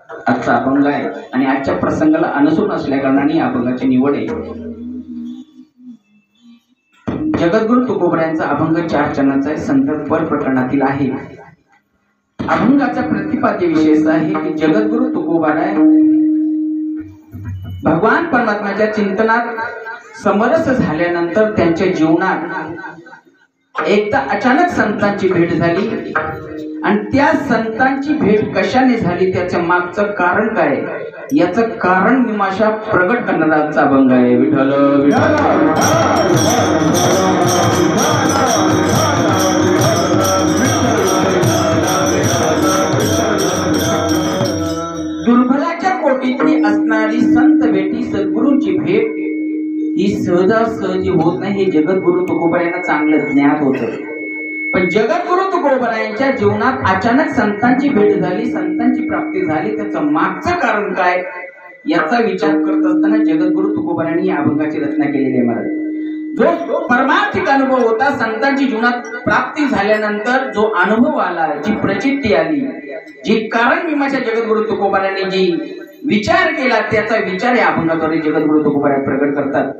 आजचा अभंग आहे आणि आजच्या प्रसंगाला अनुसरून असल्या कारणाने अभंगाची निवड आहे. जगद्गुरु तुकोबरायांचा अभंग 4 चरणाचा आहे, संतपर प्रकरणातील आहे. अभंगाचा प्रतिपाद्य विशेष आहे की जगद्गुरु तुकोबराय भगवान परमात्म्याच्या चिंतनात समरस झाल्यानंतर त्यांच्या जीवनात एकदा अचानक संतांची भेट झाली आणि त्या संतांची भेट कशाने झाली, त्याच्या मागचं कारण काय, याचं कारण मीमांसा प्रगट करणारा अभंग आहे. विठ्ठल दुर्बलाच्या कोटीतली असणारी संत भेटी, सद्गुरूंची भेट ही सहजासहजी होत नाही. हे जगद्गुरु तुकोबरायांना चांगलं ज्ञात होतं. पण जगद्गुरु तुकोबरायांच्या जीवनात अचानक संतांची भेट झाली, संतांची प्राप्ती झाली, त्याचं मागचं कारण काय याचा विचार करत असताना जगद्गुरु तुकोबरायांनी या अभंगाची रचना केलेली आहे. महाराज, जो परमार्थिक अनुभव होता, संतांची जीवनात प्राप्ती झाल्यानंतर जो अनुभव आला, जी प्रचिती आली, जी कारण मीमांसा जगद्गुरु तुकोबरायांनी जी विचार केला, त्याचा विचार या अभंगाद्वारे जगद्गुरु तुकोबराय प्रगट करतात.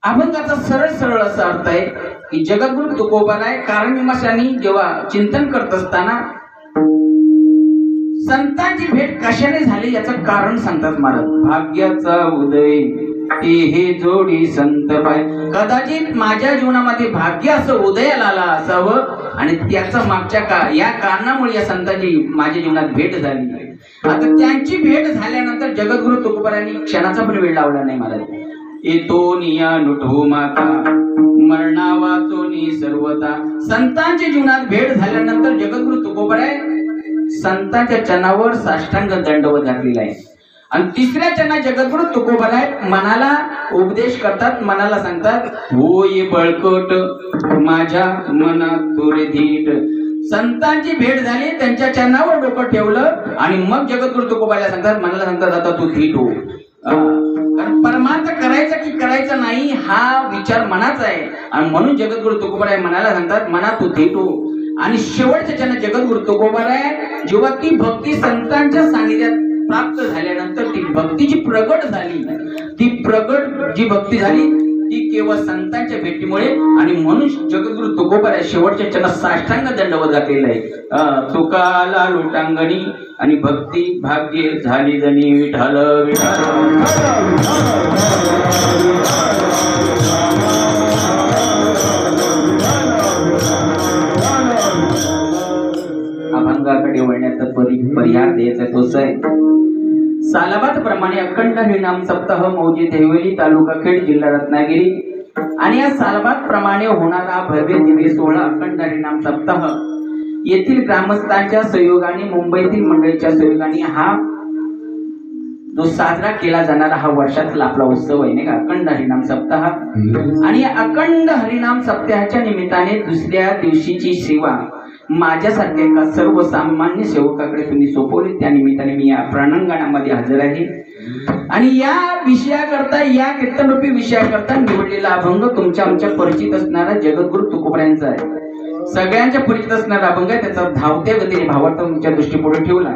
अभंगाचा सरळ सरळ असा अर्थ आहे की जगद्गुरु तुकोबराय कारण मीमांसांनी जेव्हा चिंतन करत असताना संतांची भेट कशाने झाली याचं कारण सांगतात महाराज. भाग्याचा उदय ते हे जोडी संत पाय, कदाचित माझ्या जीवनामध्ये भाग्य असं उदयाला आला असावं आणि त्याचा मागच्या या कारणामुळे या संतांची माझ्या जीवनात भेट झाली. आता त्यांची भेट झाल्यानंतर जगद्गुरु तुकोबरायांनी क्षणाचा पण वेळ लावला नाही महाराज. येतो निया नुठो माता मरणा वाचोनी सर्वता. संतांच्या जीवनात भेट झाल्यानंतर जगद्गुरु तुकोबराय संतांच्या चरणावर साष्टांग दंडवत घातलेला आहे. आणि तिसऱ्या चरणात जगद्गुरु तुकोबराय मनाला उपदेश करतात, मनाला सांगतात, होय बळकट माझ्या मनात तुरे धीट. संतांची भेट झाली, त्यांच्या चरणावर डोकं ठेवलं आणि मग जगद्गुरु तुकोबरायला सांगतात, मनाला सांगतात, आता तू धीट हो. कारण परमार्थ करायचा की करायचा नाही हा विचार मनाचा आहे आणि म्हणून जगद्गुरु तुकोबराय मनाला सांगतात, मना तू धीट हो. आणि शेवटच्या चरणात जगद्गुरु तुकोबराय जेव्हा ती भक्ती संतांच्या सानिध्यात प्राप्त झाल्यानंतर ती भक्ती जी प्रगट झाली, ती प्रगट जी भक्ती झाली ती केवळ संतांच्या भेटीमुळे. आणि म्हणून जगद्गुरु तुकोबराय शेवटच्या चरणात साष्टांग दंडवत घातलेला आहे. तुकाला लुटांगणी आणि भक्ती भाग्य झाली जणी. विठ्ठल अभंगाकडे वळण्याचा परिहार द्यायचा तोच आहे. सालाबाद प्रमाणे अखंड हरिनाम सप्ताह मौजे देवली तालुका खेड जिल्हा रत्नागिरी आणि या सालाबाद प्रमाणे होणारा भव्य दिव्य सोहळा अखंड हरिनाम सप्ताह येथील ग्रामस्थांच्या सहयोगाने, मुंबईतील मंडळीच्या सहयोगाने हा जो साजरा केला जाणारा हा वर्षातला आपला उत्सव आहे नाही का, अखंड हरिनाम सप्ताह. आणि या अखंड हरिनाम सप्ताहाच्या निमित्ताने दुसऱ्या दिवशीची सेवा माझ्यासारख्या एका सर्वसामान्य सेवकाकडे तुम्ही सोपवली. त्या निमित्ताने मी या प्रांगणामध्ये हजर आहे आणि या विषयाकरता, या कीर्तनरूपी विषयाकरता निवडलेला अभंग तुमच्या आमच्या परिचित असणारा जगद्गुरु तुकोबरायांचा आहे. सगळ्यांच्या परिचित असणारा अभंग आहे. त्याचा धावत्या गतीने भावार्थ तुमच्या दृष्टीपुढे ठेवला.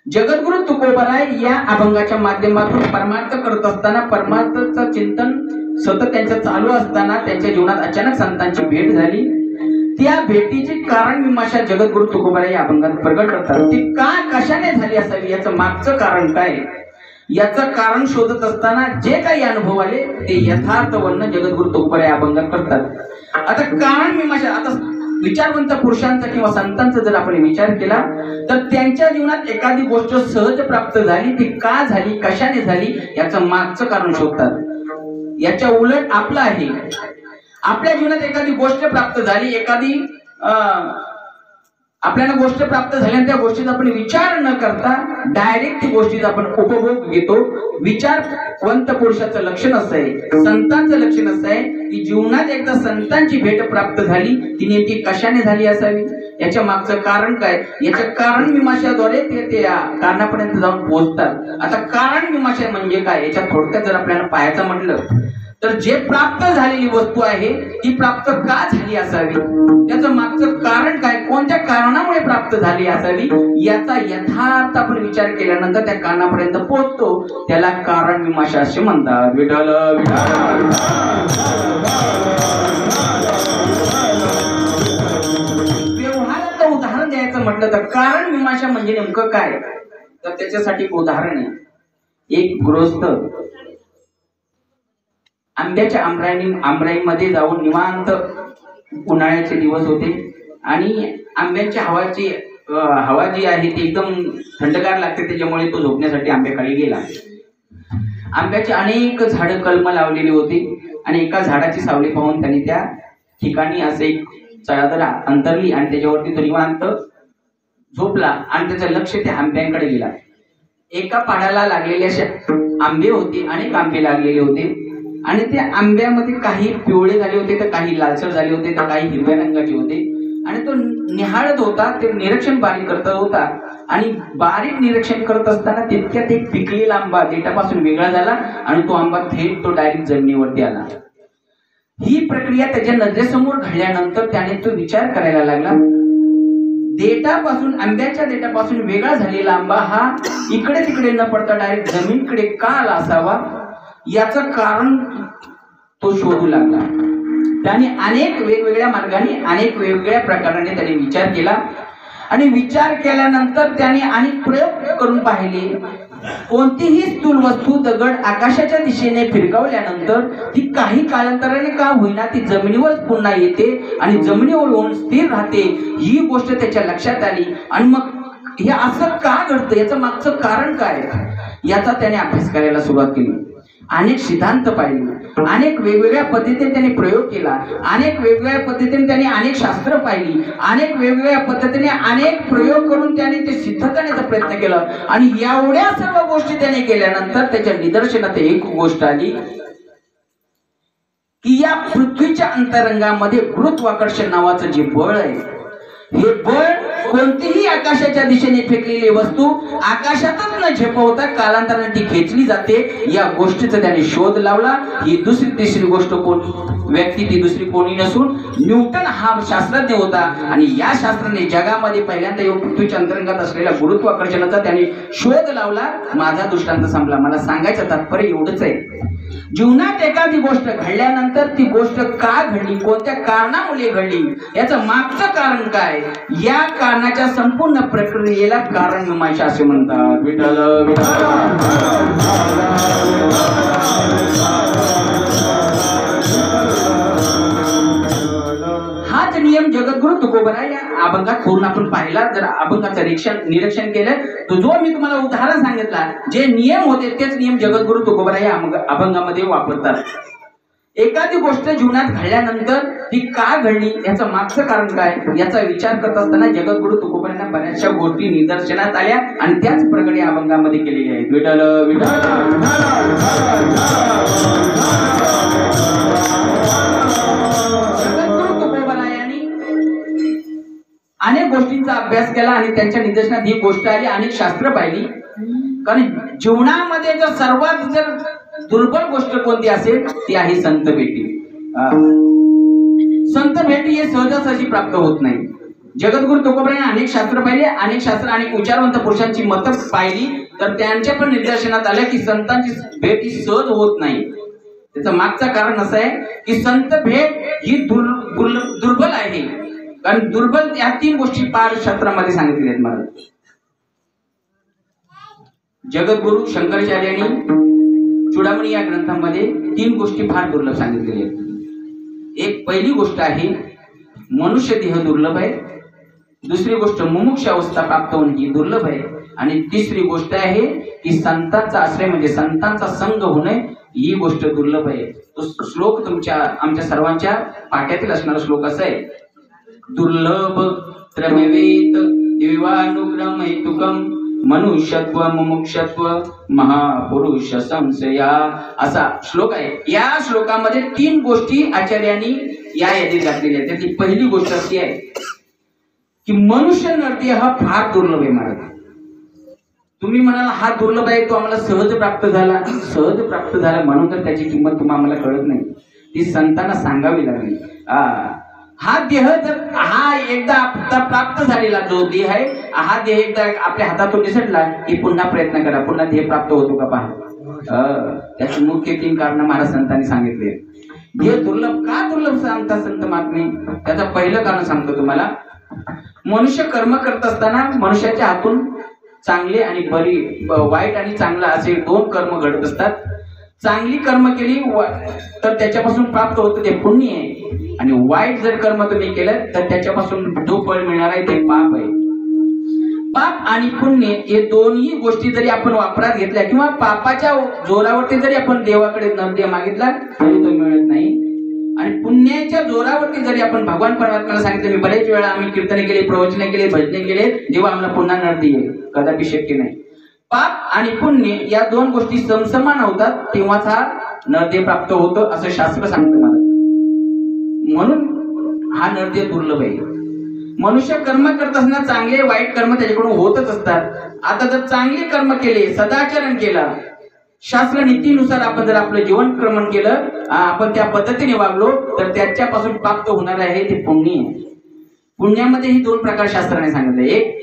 जगद्गुरु तुकोबराय या अभंगाच्या माध्यमातून परमार्थ करत असताना, परमार्थाचं चिंतन सतत त्यांचं चालू असताना त्यांच्या जीवनात अचानक संतांची भेट झाली. त्या भेटीचे कारण मीमांसा जगद्गुरु तुकोबराय या अभंगात प्रगट करतात. ती का कशाने झाली असावी, याचं मागचं कारण काय, याचं कारण शोधत असताना जे काही अनुभव आले ते यथार्थ वर्णन जगद्गुरु तुकोबराय या अभंगात करतात. आता कारण मीमांसा, आता विचारवंत पुरुषांचा किंवा संतांचा जर आपण विचार केला तर त्यांच्या जीवनात एखादी गोष्ट सहज प्राप्त झाली, ती का झाली, कशाने झाली, याचं मागचं कारण शोधतात. याच्या उलट आपलं आहे, आपल्या जीवनात एखादी गोष्ट प्राप्त झाली, एखादी आपल्याला गोष्ट प्राप्त झाल्यानंतर त्या गोष्टीचा आपण विचार न करता डायरेक्ट ती गोष्टीचा आपण उपभोग घेतो. विचारवंत पुरुषाचं लक्षण असं आहे, संतांचं लक्षण असं आहे की जीवनात एकदा संतांची भेट प्राप्त झाली, ती नेमकी कशाने झाली असावी, याच्या मागचं कारण काय, याचं कारण मीमांसाद्वारे ते त्या कारणापर्यंत जाऊन पोहोचतात. आता कारण मीमांसा म्हणजे काय, याच्या थोडक्यात जर आपल्याला पाहायचं म्हटलं तर जे प्राप्त झालेली वस्तू आहे ती प्राप्त का झाली असावी, त्याचं मागचं कारण काय, कोणत्या कारणामुळे प्राप्त झाली असावी, याचा यथार्थ आपण विचार केल्यानंतर त्या कारणापर्यंत पोहोचतो. त्याला कारण मीमांसा असे म्हणतात. विठ्ठल व्यवहाराचं उदाहरण द्यायचं म्हटलं तर कारण मीमांसा म्हणजे नेमकं काय, तर त्याच्यासाठी एक उदाहरण आहे. एक गृहस्थ आंब्याच्या आमराईमध्ये जाऊन निवांत, उन्हाळ्याचे दिवस होते आणि आंब्याच्या हवा जी आहे ती एकदम थंडगार लागते, त्याच्यामुळे तो झोपण्यासाठी आंब्याखाली गेला. आंब्याची अनेक झाडं कलम लावलेली होती आणि एका झाडाची सावली पाहून त्यांनी त्या ठिकाणी असे एक चादर अंतरली आणि त्याच्यावरती तो निवांत झोपला आणि त्याचं लक्ष त्या आंब्यांकडे गेला. एका पाडाला लागलेले असे आंबे होते, अनेक आंबे लागलेले होते आणि त्या आंब्यामध्ये काही पिवळे झाले होते, तर काही लालसर झाले होते, तर काही हिरव्या रंगाचे होते आणि तो निहाळत होता, ते निरीक्षण बारीक करत होता आणि बारीक निरीक्षण करत असताना तितक्यात एक पिकलेला आंबा देठापासून वेगळा झाला आणि तो आंबा थेट तो डायरेक्ट जमिनीवरती आला. ही प्रक्रिया त्याच्या नजरेसमोर घडल्यानंतर त्याने तो विचार करायला लागला, आंब्याच्या देठापासून वेगळा झालेला आंबा हा इकडे तिकडे न पडता डायरेक्ट जमिनीकडे का आला असावा, याचं कारण तो शोधू लागला. त्याने अनेक वेगवेगळ्या मार्गाने, अनेक वेगवेगळ्या प्रकाराने त्याने विचार केला आणि विचार केल्यानंतर त्याने अनेक प्रयोग करून पाहिले. कोणतीही स्थूल वस्तू, दगड आकाशाच्या दिशेने फिरकावल्यानंतर ती काही कालांतराने का होईना ती जमिनीवर पुन्हा येते आणि जमिनीवर येऊन स्थिर राहते. ही गोष्ट त्याच्या लक्षात आली आणि मग हे असं का घडतं, याचं मागचं कारण काय, याचा त्याने अभ्यास करायला सुरुवात केली. अनेक सिद्धांत पाहिले, अनेक वेगवेगळ्या पद्धतीने त्यांनी प्रयोग केला, अनेक वेगवेगळ्या पद्धतीने त्यांनी अनेक शास्त्र पाहिली, अनेक वेगवेगळ्या पद्धतीने अनेक प्रयोग करून त्याने ते सिद्ध करण्याचा प्रयत्न केला आणि एवढ्या सर्व गोष्टी त्याने केल्यानंतर त्याच्या निदर्शनात एक गोष्ट आली की या पृथ्वीच्या अंतरंगामध्ये गुरुत्वाकर्षण नावाचं जे बळ आहे, हे बळ कोणतीही आकाशाच्या दिशेने फेकलेली वस्तू आकाशातच न झेपवता कालांतराने ती खेचली जाते. या गोष्टीचा त्याने शोध लावला. ही तिसरी गोष्ट व्यक्ती ती दुसरी कोणी नसून न्यूटन हा शास्त्रज्ञ होता आणि या शास्त्राने जगामध्ये पहिल्यांदा येऊन पृथ्वीच्या अंतर्गत असलेल्या गुरुत्वाकर्षणाचा त्याने शोध लावला. माझा दृष्टांत संपला. मला सांगायचं तात्पर्य एवढंच आहे, जीवनात एखादी गोष्ट घडल्यानंतर ती गोष्ट का घडली, कोणत्या कारणामुळे घडली, याचं मागचं कारण काय, या कारणाच्या संपूर्ण प्रक्रियेला कारण मीमांसा असे म्हणतात. विठ्ठल हाच नियम जगद्गुरु तुकोबरा या अभंगात पूर्ण आपण पाहिला. जर अभंगाचं निरीक्षण केलं तर जो मी तुम्हाला उदाहरण सांगितला, जे नियम होते तेच नियम जगद्गुरु तुकोबरा या अभंगामध्ये वापरतात. एखादी गोष्ट जीवनात घडल्यानंतर ती का घडली, याचं मागचं कारण काय, याचा विचार करत असताना जगद्गुरु तुकोबरांना बऱ्याचशा गोष्टी निदर्शनात आल्या आणि त्याच प्रकारे अभंगामध्ये केलेल्या आहेत. विठ्ठल जगद्गुरु तुकोबरायांनी अनेक गोष्टींचा अभ्यास केला आणि त्यांच्या निदर्शनात ही गोष्ट आली. अनेक शास्त्र पाहिली. कारण जीवनामध्ये जर सर्वात जर दुर्बल गोष्ट कोणती असेल ती आहे संत भेटी. संत भेटी हे सहजासहजी प्राप्त होत नाही. जगद्गुरु तुकोबरांनी अनेक शास्त्र पाहिले, अनेक शास्त्र आणि विचारवंत पुरुषांची मतं पाहिली, तर त्यांच्या पण निदर्शनात आलं की संतांची भेट ही सहज होत नाही. त्याचं मागचं कारण असं आहे की संत भेट ही दुर्बल आहे. कारण दुर्बल या तीन गोष्टी पार शास्त्रामध्ये सांगितलेल्या आहेत. मला जगद्गुरु शंकराचार्यांनी चूडामणी या ग्रंथामध्ये तीन गोष्टी फार दुर्लभ सांगितलेल्या आहेत. एक पहिली गोष्ट आहे मनुष्य देह दुर्लभ आहे, दुसरी गोष्ट मुमुक्ष अवस्था प्राप्त होणे ही दुर्लभ आहे आणि तिसरी गोष्ट आहे की संतांचा आश्रय म्हणजे संतांचा संग होणे ही गोष्ट दुर्लभ आहे. तो श्लोक आमच्या सर्वांच्या पाठ्यातील असणारा श्लोक असा आहे, दुर्लभ त्रयवेत दिव्यानुग्रह हेतुकम मनुष्यत्व मुमुक्षत्व महापुरुष संशया, असा श्लोक आहे. या श्लोकामध्ये तीन गोष्टी आचार्यांनी या यादीत घातलेल्या आहेत. त्यातली पहिली गोष्ट अशी आहे की मनुष्य नरदेह हा फार दुर्लभ आहे महाराज. तुम्ही म्हणाल हा दुर्लभ आहे, तो आम्हाला सहज प्राप्त झाला. सहज प्राप्त झाला म्हणून तर त्याची किंमत तुम्हाला आम्हाला कळत नाही, ती संतांना सांगावी लागली. हा देह जर हा एकदा आता प्राप्त झालेला जो देह आहे, हा देह एकदा आपल्या हातातून निसटला की पुन्हा प्रयत्न करा, पुन्हा देह प्राप्त होतो का पहा. त्याची मुख्य 3 कारण महाराज संतांनी सांगितले. देह दुर्लभ का दुर्लभ सांगता संत महात्मे, त्याचं पहिलं कारण सांगतो तुम्हाला. मनुष्य कर्म करत असताना मनुष्याच्या हातून चांगले आणि वाईट आणि चांगला असे 2 कर्म घडत असतात. चांगली कर्म केली तर त्याच्यापासून प्राप्त होतं ते पुण्य आहे, आणि वाईट जर कर्म तुम्ही केलं तर त्याच्यापासून जो फळ मिळणार आहे ते पाप आहे. पाप आणि पुण्य हे दोन्ही गोष्टी जरी आपण वापरात घेतल्या किंवा पापाच्या जोरावरती जरी आपण देवाकडे नैवेद्य मागितला तरी तो मिळत नाही, आणि पुण्याच्या जोरावरती जरी आपण भगवान परमात्म्याला सांगितलं, मी बरेच वेळा आम्ही कीर्तने केले, प्रवचने केले, भजने केले, देवा आम्हाला पुन्हा नरदी आहे, कदापि शक्य नाही. पाप आणि पुण्य या 2 गोष्टी समसमान होतात तेव्हाच हा नरदेह प्राप्त होतो असं शास्त्र सांगतं मला. म्हणून हा नरदेह दुर्लभ आहे. मनुष्य कर्म करत असताना चांगले वाईट कर्म त्याच्याकडून होतच असतात. आता जर चांगले कर्म केले, सदाचरण केला, शास्त्र नीतीनुसार आपण जर आपलं जीवन क्रमण केलं, आपण त्या पद्धतीने वागलो तर त्याच्यापासून प्राप्त होणार आहे ते पुण्य आहे. पुण्यामध्ये ही 2 प्रकार शास्त्राने सांगितले. एक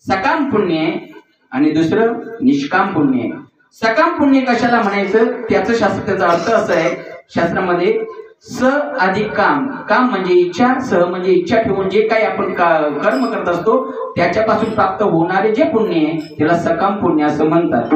सकाम पुण्य आहे आणि दुसरं निष्काम पुण्य आहे. सकाम पुण्य कशाला म्हणायचं, त्याचं शास्त्र, त्याचा अर्थ असा आहे शास्त्रामध्ये, स अधिक काम. काम म्हणजे इच्छा, सह म्हणजे इच्छा ठेवून जे काही आपण कर्म करत असतो त्याच्यापासून प्राप्त होणारे जे पुण्य आहे त्याला सकाम पुण्य असं म्हणतात.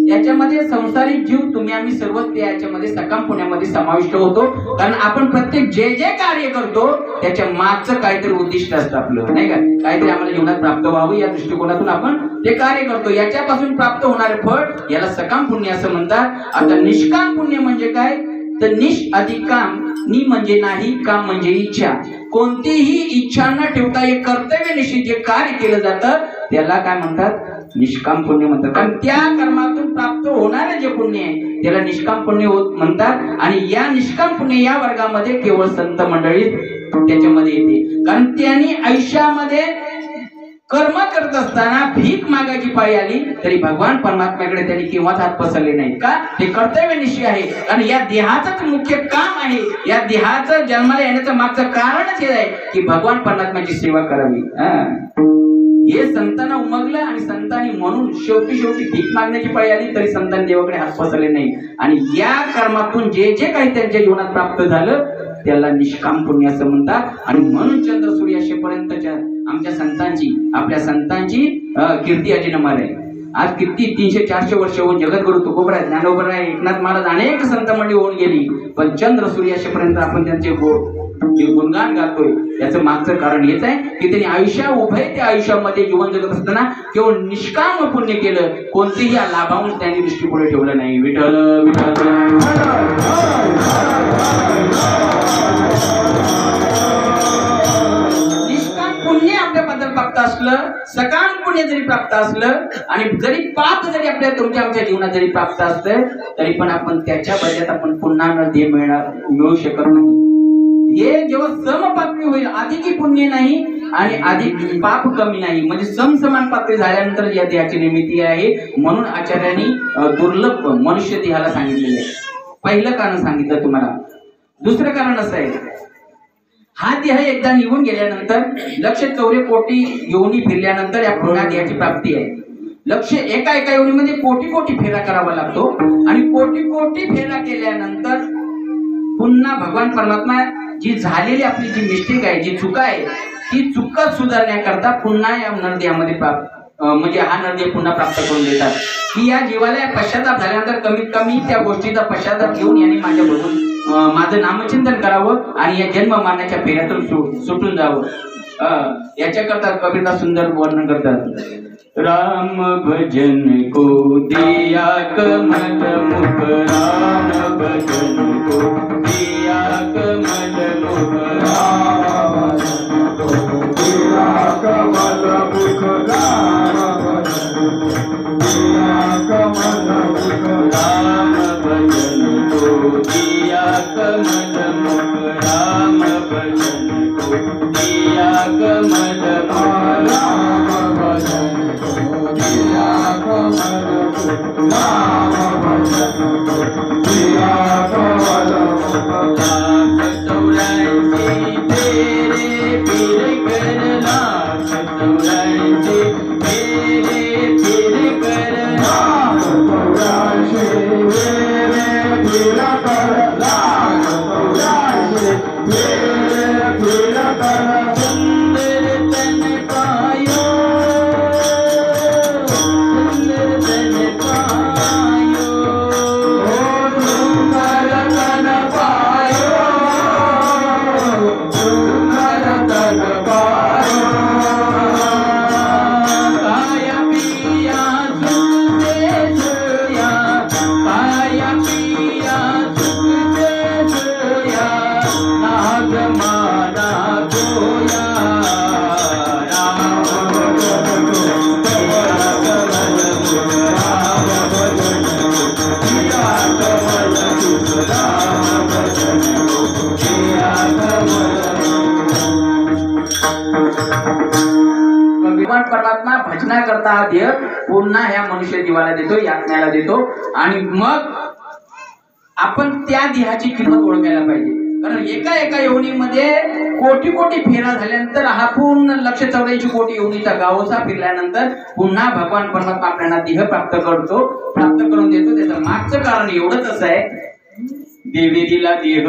याच्यामध्ये संसारिक जीव तुम्ही आम्ही सर्वच याच्यामध्ये सकाम पुण्यामध्ये समाविष्ट होतो, कारण आपण प्रत्येक जे जे कार्य करतो त्याच्या मागचं काहीतरी उद्दिष्ट असतं आपलं, नाही का, काहीतरी आम्हाला जीवनात प्राप्त व्हावं या दृष्टिकोनातून आपण ते कार्य करतो. याच्यापासून प्राप्त होणारे फळ याला सकाम पुण्य असं म्हणतात. आता निष्काम पुण्य म्हणजे काय, तर निश अधिक काम, नि म्हणजे नाही, काम म्हणजे इच्छा. कोणतीही इच्छा न ठेवता हे कर्तव्यनिष्ठ जे कार्य केलं जातं त्याला काय म्हणतात, निष्काम पुण्य म्हणतात. कारण त्या कर्मातून प्राप्त होणारे जे पुण्य आहे त्याला निष्काम पुण्य म्हणतात. आणि या निष्काम पुण्य या वर्गामध्ये केवळ संत मंडळी त्याच्यामध्ये येते, कारण त्यांनी आयुष्यामध्ये कर्म करत असताना भीक मागायची पाळी आली तरी भगवान परमात्म्याकडे त्यांनी केव्हाच हात पसरले नाहीत. का, ते कर्तव्यनिष्ठ आहे. आणि या देहाचंच मुख्य काम आहे, या देहाचं जन्माला येण्याचं मागचं कारणच हे आहे की भगवान परमात्म्याची सेवा करावी. हे संतांना उमगलं आणि संतांनी म्हणून शेवटी भीक मागण्याची पाळी आली तरी संतांनी देवाकडे हात पसरले नाही. आणि या कर्मातून जे जे काही त्यांच्या जीवनात प्राप्त झालं त्याला निष्काम पुण्य असं म्हणतात. आणि म्हणून चंद्र सूर्य असेपर्यंतच्या आमच्या संतांची, आपल्या संतांची कीर्ती अजरामर आहे. आज किती 300-400 वर्ष होऊन जगद्गुरु तुकोबराय, ज्ञानोबराय, एकनाथ महाराज अनेक संत मंडळी होऊन गेली, पण चंद्र सूर्य असेपर्यंत आपण त्यांचे जे गुणगान गातोय याचं मागचं कारण हेच आहे की त्यांनी उभय त्या आयुष्यामध्ये जीवन जगत असताना केवळ निष्काम पुण्य केलं, कोणतेही लाभांश त्यांनी दृष्टीपुढे ठेवलं नाही. विठ्ठल विठ्ठल. निष्काम पुण्य आपल्याबद्दल प्राप्त असलं, सकाम पुण्य जरी प्राप्त असलं आणि जरी पाप जरी आपल्या तुमच्या आमच्या जीवनात जरी प्राप्त असलं तरी पण आपण त्याच्या बदल्यात आपण पुन्हा नदी मिळू शकत नाही. हे जेव्हा समपातळी होईल, अधिक पुण्य नाही आणि अधिक पाप कमी नाही, म्हणजे समसमान पातळी झाल्यानंतर या देहाची निर्मिती आहे. म्हणून आचार्यांनी दुर्लभ मनुष्य देहाला सांगितलेले आहे. पहिलं कारण सांगितलं तुम्हाला. दुसरं कारण असं आहे, हा देह एकदा निघून गेल्यानंतर 114 कोटी योनी फिरल्यानंतर या पुन्हा देहाची प्राप्ती आहे. एका योनीमध्ये कोटी फेरा करावा लागतो आणि कोटी फेरा केल्यानंतर पुन्हा भगवान परमात्मा जी झालेली आपली जी मिस्टेक आहे, जी चुका आहे, ती चुका सुधारण्याकरता पुन्हा या नरदेहामध्ये म्हणजे हा नरदेह पुन्हा प्राप्त करून देतात. की या जीवाला पश्चाताप झाल्यानंतर कमीत कमी त्या गोष्टीचा पश्चाताप घेऊन यांनी माझं नामचिंतन करावं आणि या जन्म मारण्याच्या फेऱ्यातून सुटून जावं. याच्याकरता कबीरदास सुंदर वर्णन करतात. राम भजन को दिया कमल मुख, राम भजन को दिया कमल मुख, राम भजन को दिया कमल मुख, राम भजन को दिया कमल मुख, राम भजन को दिया कमल मुख, राम भजन को दिया कमल मुख, राम भजन को दिया भजना करता हा देह पुन्हा ह्या मनुष्य जीवाला देतो, यातनाला देतो. आणि मग आपण त्या देहाची किंमत ओळखायला पाहिजे. कारण एका एका योनीमध्ये कोटी कोटी फेरा झाल्यानंतर हा पूर्ण 184 योनीचा गावोसा फिरल्यानंतर पुन्हा भगवान परमात्मा आपल्याला देह प्राप्त करून देतो. त्याचं मागचं कारण एवढंच असं आहे, देवी दिला देह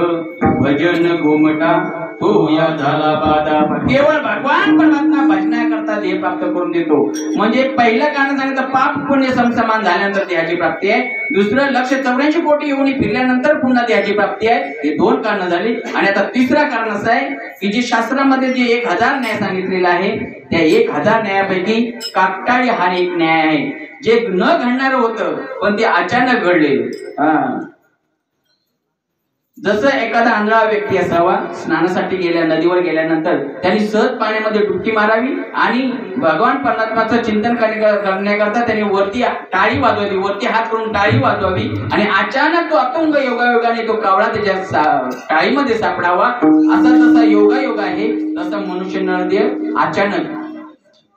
भजन गोमटा तो या झाला बाधा. केवळ भगवान परमात्मा भजनाकरता देह प्राप्त करून देतो. म्हणजे पहिलं कारण सांगितलं पाप पुण्य समसमान झाल्यानंतर देहाची प्राप्ती आहे. दुसरं 184 योनी फिरल्यानंतर पुन्हा देहाची प्राप्ती आहे. हे 2 कारण झाली. आणि आता तिसरं कारण असं आहे की जे शास्त्रामध्ये जे 1000 न्याय सांगितलेला आहे त्या 1000 न्यायापैकी काकटाळी हा एक न्याय आहे, जे न घडणार होतं पण ते अचानक घडले. जसं एखादा आंधळा व्यक्ती असावा, स्नानासाठी नदीवर गेल्यानंतर त्यांनी सहज पाण्यामध्ये डुबकी मारावी आणि भगवान परमात्माचं चिंतन करण्याकरता त्यांनी वरती टाळी वाजवावी, वरती हात करून टाळी वाजवावी आणि अचानक तो अतुंग योगायोगाने तो कावळा त्याच्या टाळीमध्ये सापडावा. असा जसा योगायोग आहे तसा मनुष्य नरदेह अचानक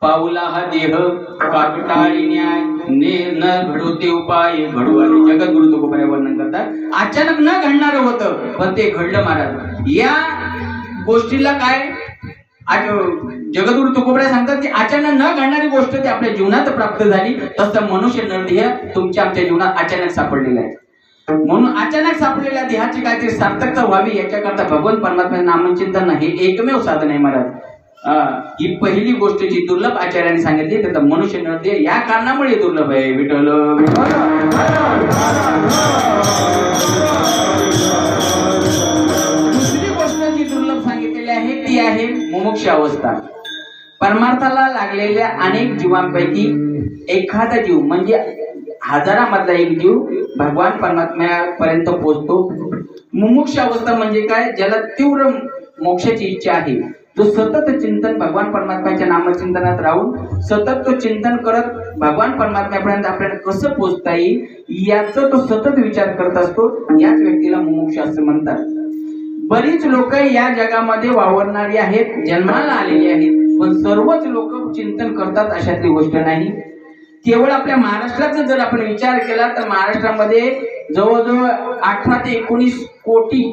पावला हा देह काकटाळी न्याय न घडवते उपाय घडू आले. जगद्गुरु तुकोबराय वर्णन करतात, अचानक न घडणार होतं पण ते घडलं महाराज. या गोष्टीला काय जगद्गुरु तुकोबराय सांगतात की अचानक न घडणारी गोष्ट ती आपल्या जीवनात प्राप्त झाली. तसं मनुष्य नरदेह तुमच्या आमच्या जीवनात अचानक सापडलेला आहे. म्हणून अचानक सापडलेल्या देहाची काहीतरी सार्थकता व्हावी याच्याकरता भगवान परमात्मा नामचिंतन हे एकमेव साधन आहे महाराज. ही पहिली गोष्ट जी दुर्लभ आचार्याने सांगितली, तर मनुष्य नरदेह या कारणामुळे दुर्लभ आहे. विठ्ठल दुसरी गोष्ट जी दुर्लभ सांगितलेली आहे ती आहे मुमुक्ष अवस्था. परमार्थाला लागलेल्या अनेक जीवांपैकी एखादा जीव म्हणजे हजारामधला एक जीव भगवान परमात्म्यापर्यंत पोहोचतो. मुमुक्ष अवस्था म्हणजे काय, ज्याला तीव्र मोक्षाची इच्छा आहे, तो सतत चिंतन भगवान परमात्म्याच्या नामचिंतनात राहून सतत तो चिंतन करत भगवान परमात्म्यापर्यंत आपल्याला कसं पोहोचता येईल याचा तो सतत विचार करत असतो. याच व्यक्तीला मुमुक्ष असं म्हणतात. बरीच लोक या जगामध्ये वावरणारी आहेत, जन्माला आलेली आहेत, पण सर्वच लोक चिंतन करतात अशातली गोष्ट नाही. केवळ आपल्या महाराष्ट्राचा जर आपण विचार केला तर महाराष्ट्रामध्ये जवळजवळ 18 ते 19 कोटी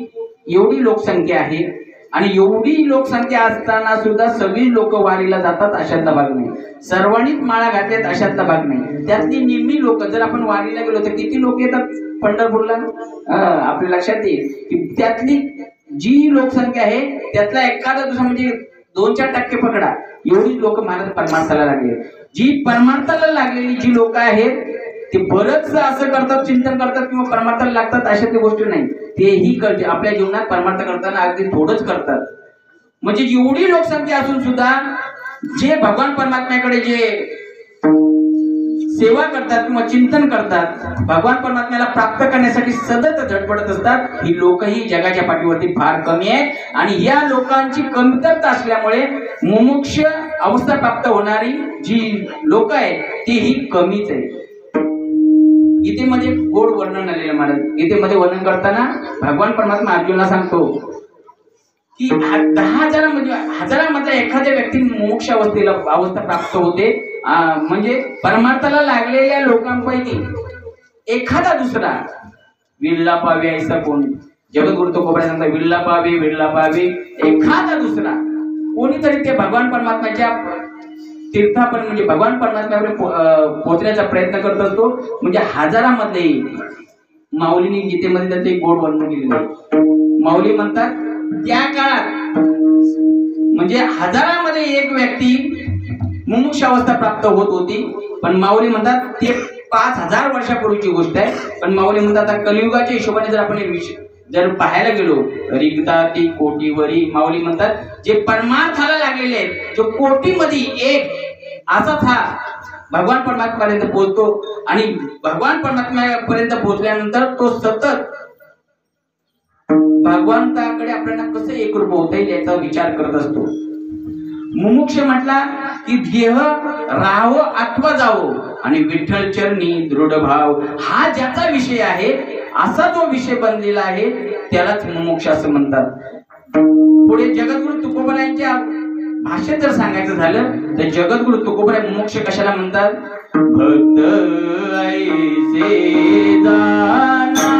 एवढी लोकसंख्या आहे. आणि एवढी लोकसंख्या असताना सुद्धा सगळी लोक वारीला जातात अशातला भाग नाही. सर्वांनीच माळा घातल्यात अशातला भाग नाही. त्यातली निम्मी लोक, जर आपण वारीला गेलो तर किती लोक येतात पंढरपूरला, आपल्या लक्षात येईल की त्यातली जी लोकसंख्या आहे त्यातला एखादा दुसरा म्हणजे 2-4% पकडा, एवढी लोक महाराज परमार्थाला लागले. जी परमार्थाला लागलेली जी लोक आहेत ते बरंच असं करतात, चिंतन करतात किंवा परमार्थाला लागतात अशातली गोष्ट नाही. तेही करते आपल्या जीवनात परमार्थ करताना अगदी थोडंच करतात. म्हणजे एवढी लोकसंख्या असून सुद्धा जे भगवान परमात्म्याकडे जे सेवा करतात किंवा चिंतन करतात, भगवान परमात्म्याला प्राप्त करण्यासाठी सतत झटपटत असतात, ही लोकही जगाच्या पाठीवरती फार कमी आहेत. आणि या लोकांची कमतरता असल्यामुळे मुमुक्ष अवस्था प्राप्त होणारी जी लोक आहेत तीही कमीच आहे. गीतेमध्ये गोड वर्णन आलेलं महाराज. गीतेमध्ये वर्णन करताना भगवान परमात्मा अर्जुनाला सांगतो की 10,000 म्हणजे हजारामधल्या एखाद्या व्यक्ती मोक्ष अवस्था प्राप्त होते. म्हणजे परमार्थाला लागलेल्या लोकांपैकी एखादा दुसरा विरला पावे ऐसा कोण. जगद्गुरु तुकोबराय सांगतात विरला पावे एखादा दुसरा कोणीतरी ते भगवान परमात्म्याच्या तीर्थापर्यंत म्हणजे भगवान परमात्म्याकडे पोहोचण्याचा प्रयत्न करत असतो. म्हणजे हजारामध्ये माऊलींनी गीतेमध्ये त्याचे एक गोड वर्णन केलेलं आहे. माऊली म्हणतात त्या काळात म्हणजे हजारामध्ये एक व्यक्ती मुमुक्ष अवस्था प्राप्त होत होती. पण माऊली म्हणतात ते 5000 वर्षापूर्वीची गोष्ट आहे. पण माऊली म्हणतात आता कलियुगाच्या हिशोबाने जर आपण जर पाहायला गेलो रिगता ती कोटीवरी, माऊली म्हणतात जे परमार्थाला लागलेले आहेत जो कोटीमध्ये एक असाच हा भगवान परमात्म्यापर्यंत पोहोचतो. आणि भगवान परमात्म्यापर्यंत पोहोचल्यानंतर तो सतत भगवंताकडे आपल्याला कसं एकरूप होता येईल याचा विचार करत असतो. मुमुक्ष म्हटला की देह राहावं अथवा जावो आणि विठ्ठल चरणी दृढ भाव हा ज्याचा विषय आहे असा जो विषय बनलेला आहे त्यालाच मुमुक्ष असं म्हणतात. पुढे जगद्गुरु तुकोबरायांच्या भाष्य जर सांगायचं झालं तर जगद्गुरु तुकोबराय मोक्ष कशाला म्हणतात? भक्त ऐसे जाना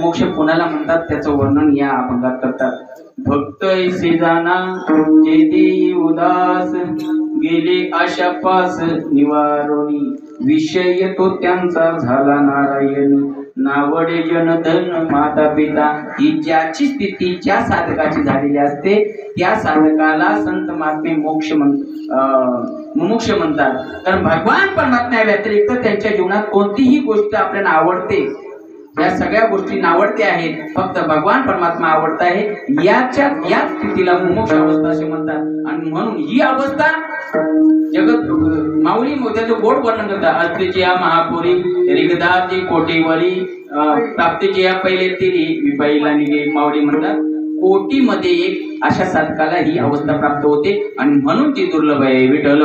मोक्ष कोणाला म्हणतात त्याचं वर्णन या अभंगात करतात. भक्त ऐसे जाना जे देई उदास, गेले आशापास निवारोनी, विषय तो त्यांचा झाला नारायण, नावडे जनधन माता पिता. ही ज्याची स्थिती ज्या साधकाची झालेली असते त्या साधकाला संत महात्मे मुमुक्ष म्हणतात. कारण भगवान परमात्म्या व्यतिरिक्त त्यांच्या जीवनात कोणतीही गोष्ट आपल्याला आवडते, या सगळ्या गोष्टी नावडते आहेत, फक्त भगवान परमात्मा आवडता आहे, या स्थितीला मुमुक्ष अवस्था असे म्हणतात. आणि म्हणून ही अवस्था जगत माऊली मोत्याचं गोड वर्णन करतात. अस्त्रीच्या महापुरी रिगदाची कोटीवरी, प्राप्तीच्या पहिले तिरी विपाईला निघे. माऊली म्हणतात कोटीमध्ये एक अशा साधकाला ही अवस्था प्राप्त होते आणि म्हणून ती दुर्लभ आहे. विठ्ठल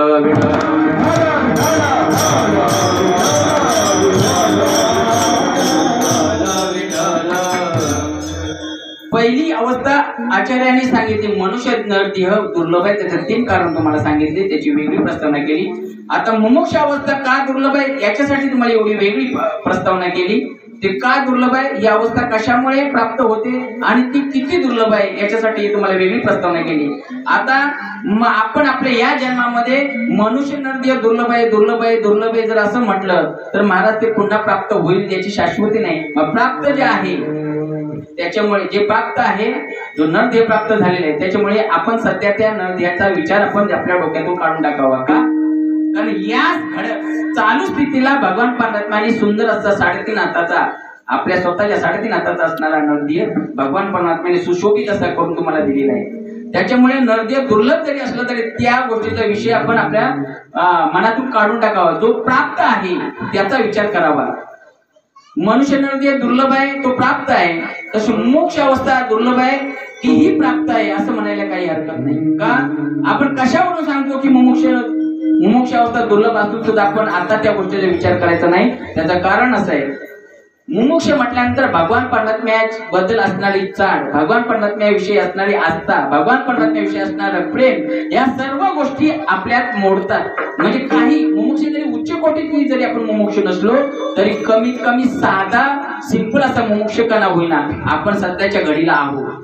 पहिली अवस्था आचार्यांनी सांगितली, मनुष्य नरदेह दुर्लभ आहे. त्याचे 3 कारण तुम्हाला सांगितले, त्याची वेगळी प्रस्तावना केली. आता मुमुक्ष अवस्था का दुर्लभ आहे याच्यासाठी तुम्हाला एवढी वेगळी प्रस्तावना केली. ते का दुर्लभ आहे, ही अवस्था कशामुळे प्राप्त होते आणि ती किती दुर्लभ आहे याच्यासाठी तुम्हाला वेगळी प्रस्तावना केली. आता आपण आपल्या या जन्मामध्ये मनुष्य नरदेह दुर्लभ आहे दुर्लभ आहे दुर्लभ आहे जर असं म्हटलं तर महाराज ते पुन्हा प्राप्त होईल याची शाश्वती नाही. मग प्राप्त जे आहे त्याच्यामुळे जे प्राप्त आहे जो नरदेह प्राप्त झालेला आहे त्याच्यामुळे आपण सध्या त्या नरदेहाचा विचार आपण आपल्या डोक्यातून काढून टाकावा. का? कारण या चालू स्थितीला भगवान परमात्म्याने सुंदर असा 3.5 हाताचा आपल्या स्वतःच्या 3.5 हाताचा असणारा नरदेह भगवान परमात्म्याने सुशोभित असा करून तुम्हाला दिलेला आहे. त्याच्यामुळे नरदेह दुर्लभ जरी असलं तरी त्या गोष्टीचा विषय आपण आपल्या मनातून काढून टाकावा. जो प्राप्त आहे त्याचा विचार करावा. मनुष्य नरदेह दुर्लभ आहे तो प्राप्त आहे, तशी मोक्ष अवस्था दुर्लभ आहे तीही प्राप्त आहे असं म्हणायला काही हरकत नाही. का? आपण कशावरून सांगतो की मुमुक्ष अवस्था दुर्लभ असून सुद्धा आपण आता त्या गोष्टीचा विचार करायचा नाही. त्याचं कारण असं आहे, मुमुक्ष म्हटल्यानंतर भगवान परमात्म्या बद्दल असणारी चाड, भगवान परमात्म्याविषयी असणारी आस्था, भगवान परमात्म्याविषयी असणारं प्रेम या सर्व गोष्टी आपल्यात मोडतात. म्हणजे काही मुमुक्ष जरी उच्च कोटीत जरी आपण मुमुक्ष नसलो तरी कमीत कमी साधा सिंपल असा मुमुक्ष का ना होईना आपण सध्याच्या घडीला आहोत.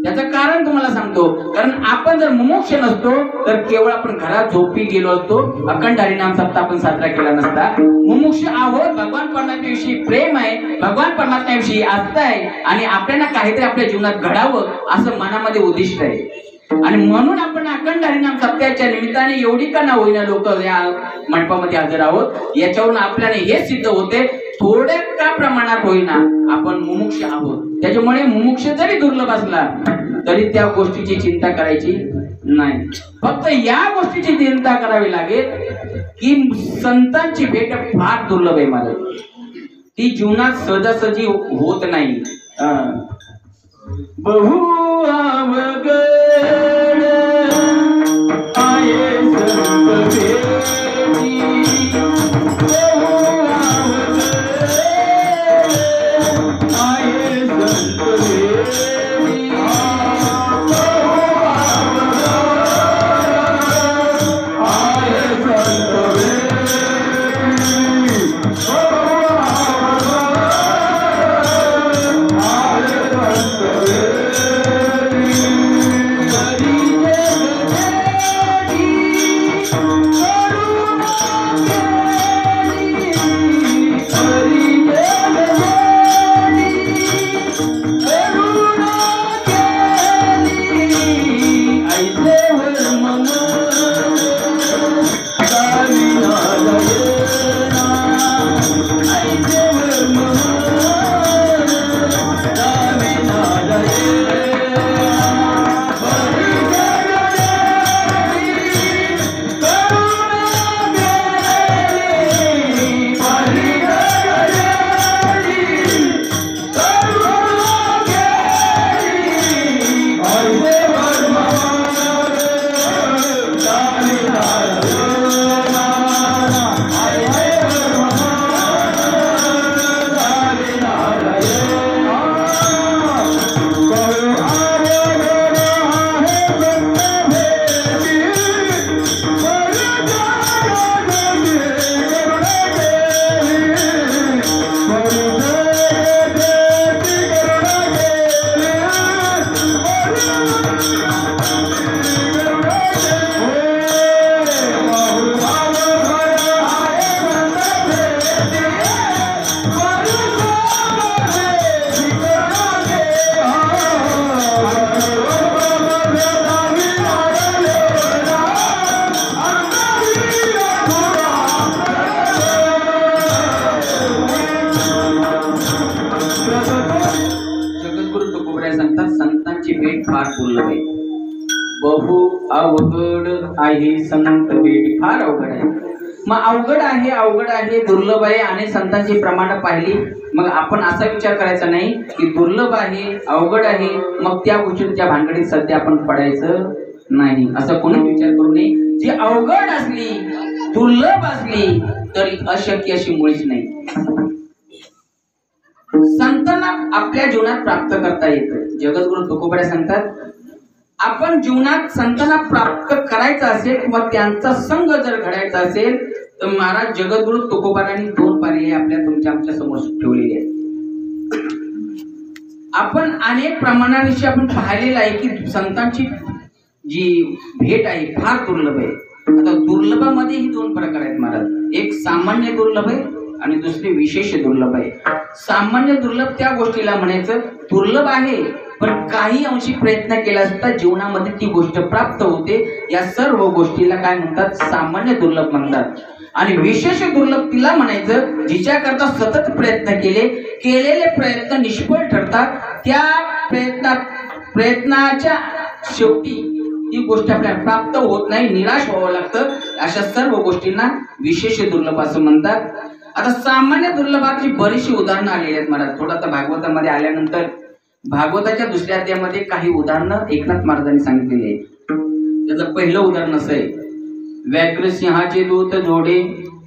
त्याचं कारण तुम्हाला सांगतो, कारण आपण जर मुमुक्ष नसतो तर केवळ आपण घरात झोपी गेलो असतो, अखंड हरिनाम सप्ताह आपण साजरा केला नसता. मुमुक्ष आहोत, भगवान परमात्म्याविषयी प्रेम आहे, भगवान परमात्म्याविषयी आस्था आहे आणि आपल्याला काहीतरी आपल्या जीवनात घडावं असं मनामध्ये उद्दिष्ट आहे. आणि म्हणून आपण अखंड हरिनाम सप्ताहाच्या निमित्ताने एवढी का ना होईना लोक या मंडपामध्ये हजर आहोत. याच्यावरून आपल्याला हे सिद्ध होते थोड्या का प्रमाणात होईना आपण मुमुक्ष आहोत. त्याच्यामुळे मुमुक्ष जरी दुर्लभ असला तरी त्या गोष्टीची चिंता करायची नाही. फक्त या गोष्टीची चिंता करावी लागेल की संतांची भेट फार दुर्लभ आहे मला, ती जीवनात सहजासहजी होत नाही. बहु अवघड आहे संत भेटी, बहु अवघड आहे संत भेटी, बहु अवघड आहे संत बहु अवघड आहे संत भेट, फार अवघड आहे. मग अवघड आहे दुर्लभ आहे आणि संतांची प्रमाण पाहिली मग आपण असा विचार करायचा नाही की दुर्लभ आहे अवघड आहे मग त्या गोष्टीच्या भानगडीत सध्या आपण पडायचं नाही, असं कोणी विचार करू नये. जी अवघड असली दुर्लभ असली तरी अशक्य अशी मुळीच नाही. संतांना आपल्या जीवनात प्राप्त करता येतं. जगद्गुरु तुकोबराय सांगतात, आपण जीवनात संतांना प्राप्त करायचं असेल किंवा त्यांचा संग जर घडायचा असेल तर महाराज जगद्गुरु तुकोबारायांनी 2 पर्याय आमच्या समोर ठेवलेले आहेत. आपण अनेक प्रमाणाविषयी आपण पाहिलेलं आहे की संतांची जी भेट आहे फार दुर्लभ आहे. आता दुर्लभामध्ये ही दोन प्रकार आहेत महाराज. एक सामान्य दुर्लभ आहे आणि दुसरे विशेष दुर्लभ आहे. सामान्य दुर्लभ त्या गोष्टीला म्हणायचं दुर्लभ आहे पण काही अंशी प्रयत्न केला असता जीवनामध्ये ती गोष्ट प्राप्त होते. या सर्व गोष्टीला काय म्हणतात? सामान्य दुर्लभ म्हणतात. आणि विशेष दुर्लभ तिला म्हणायचं जिच्याकरता सतत प्रयत्न केलेले प्रयत्न निष्फळ ठरतात. त्या प्रयत्नाच्या शेवटी ती गोष्ट आपल्याला प्राप्त होत नाही, निराश व्हावं लागतं. अशा सर्व गोष्टींना विशेष दुर्लभ असं म्हणतात. आता सामान्य दुर्लभाची बरीचशी उदाहरणं आलेली आहेत महाराज. थोडं आता भागवतामध्ये आल्यानंतर भागवताच्या दुसऱ्या अध्यायामध्ये काही उदाहरणं एकनाथ महाराजांनी सांगितलेली आहे. त्याचं पहिलं उदाहरण असं आहे, व्याघ्र सिंहाचे दूत जोडे,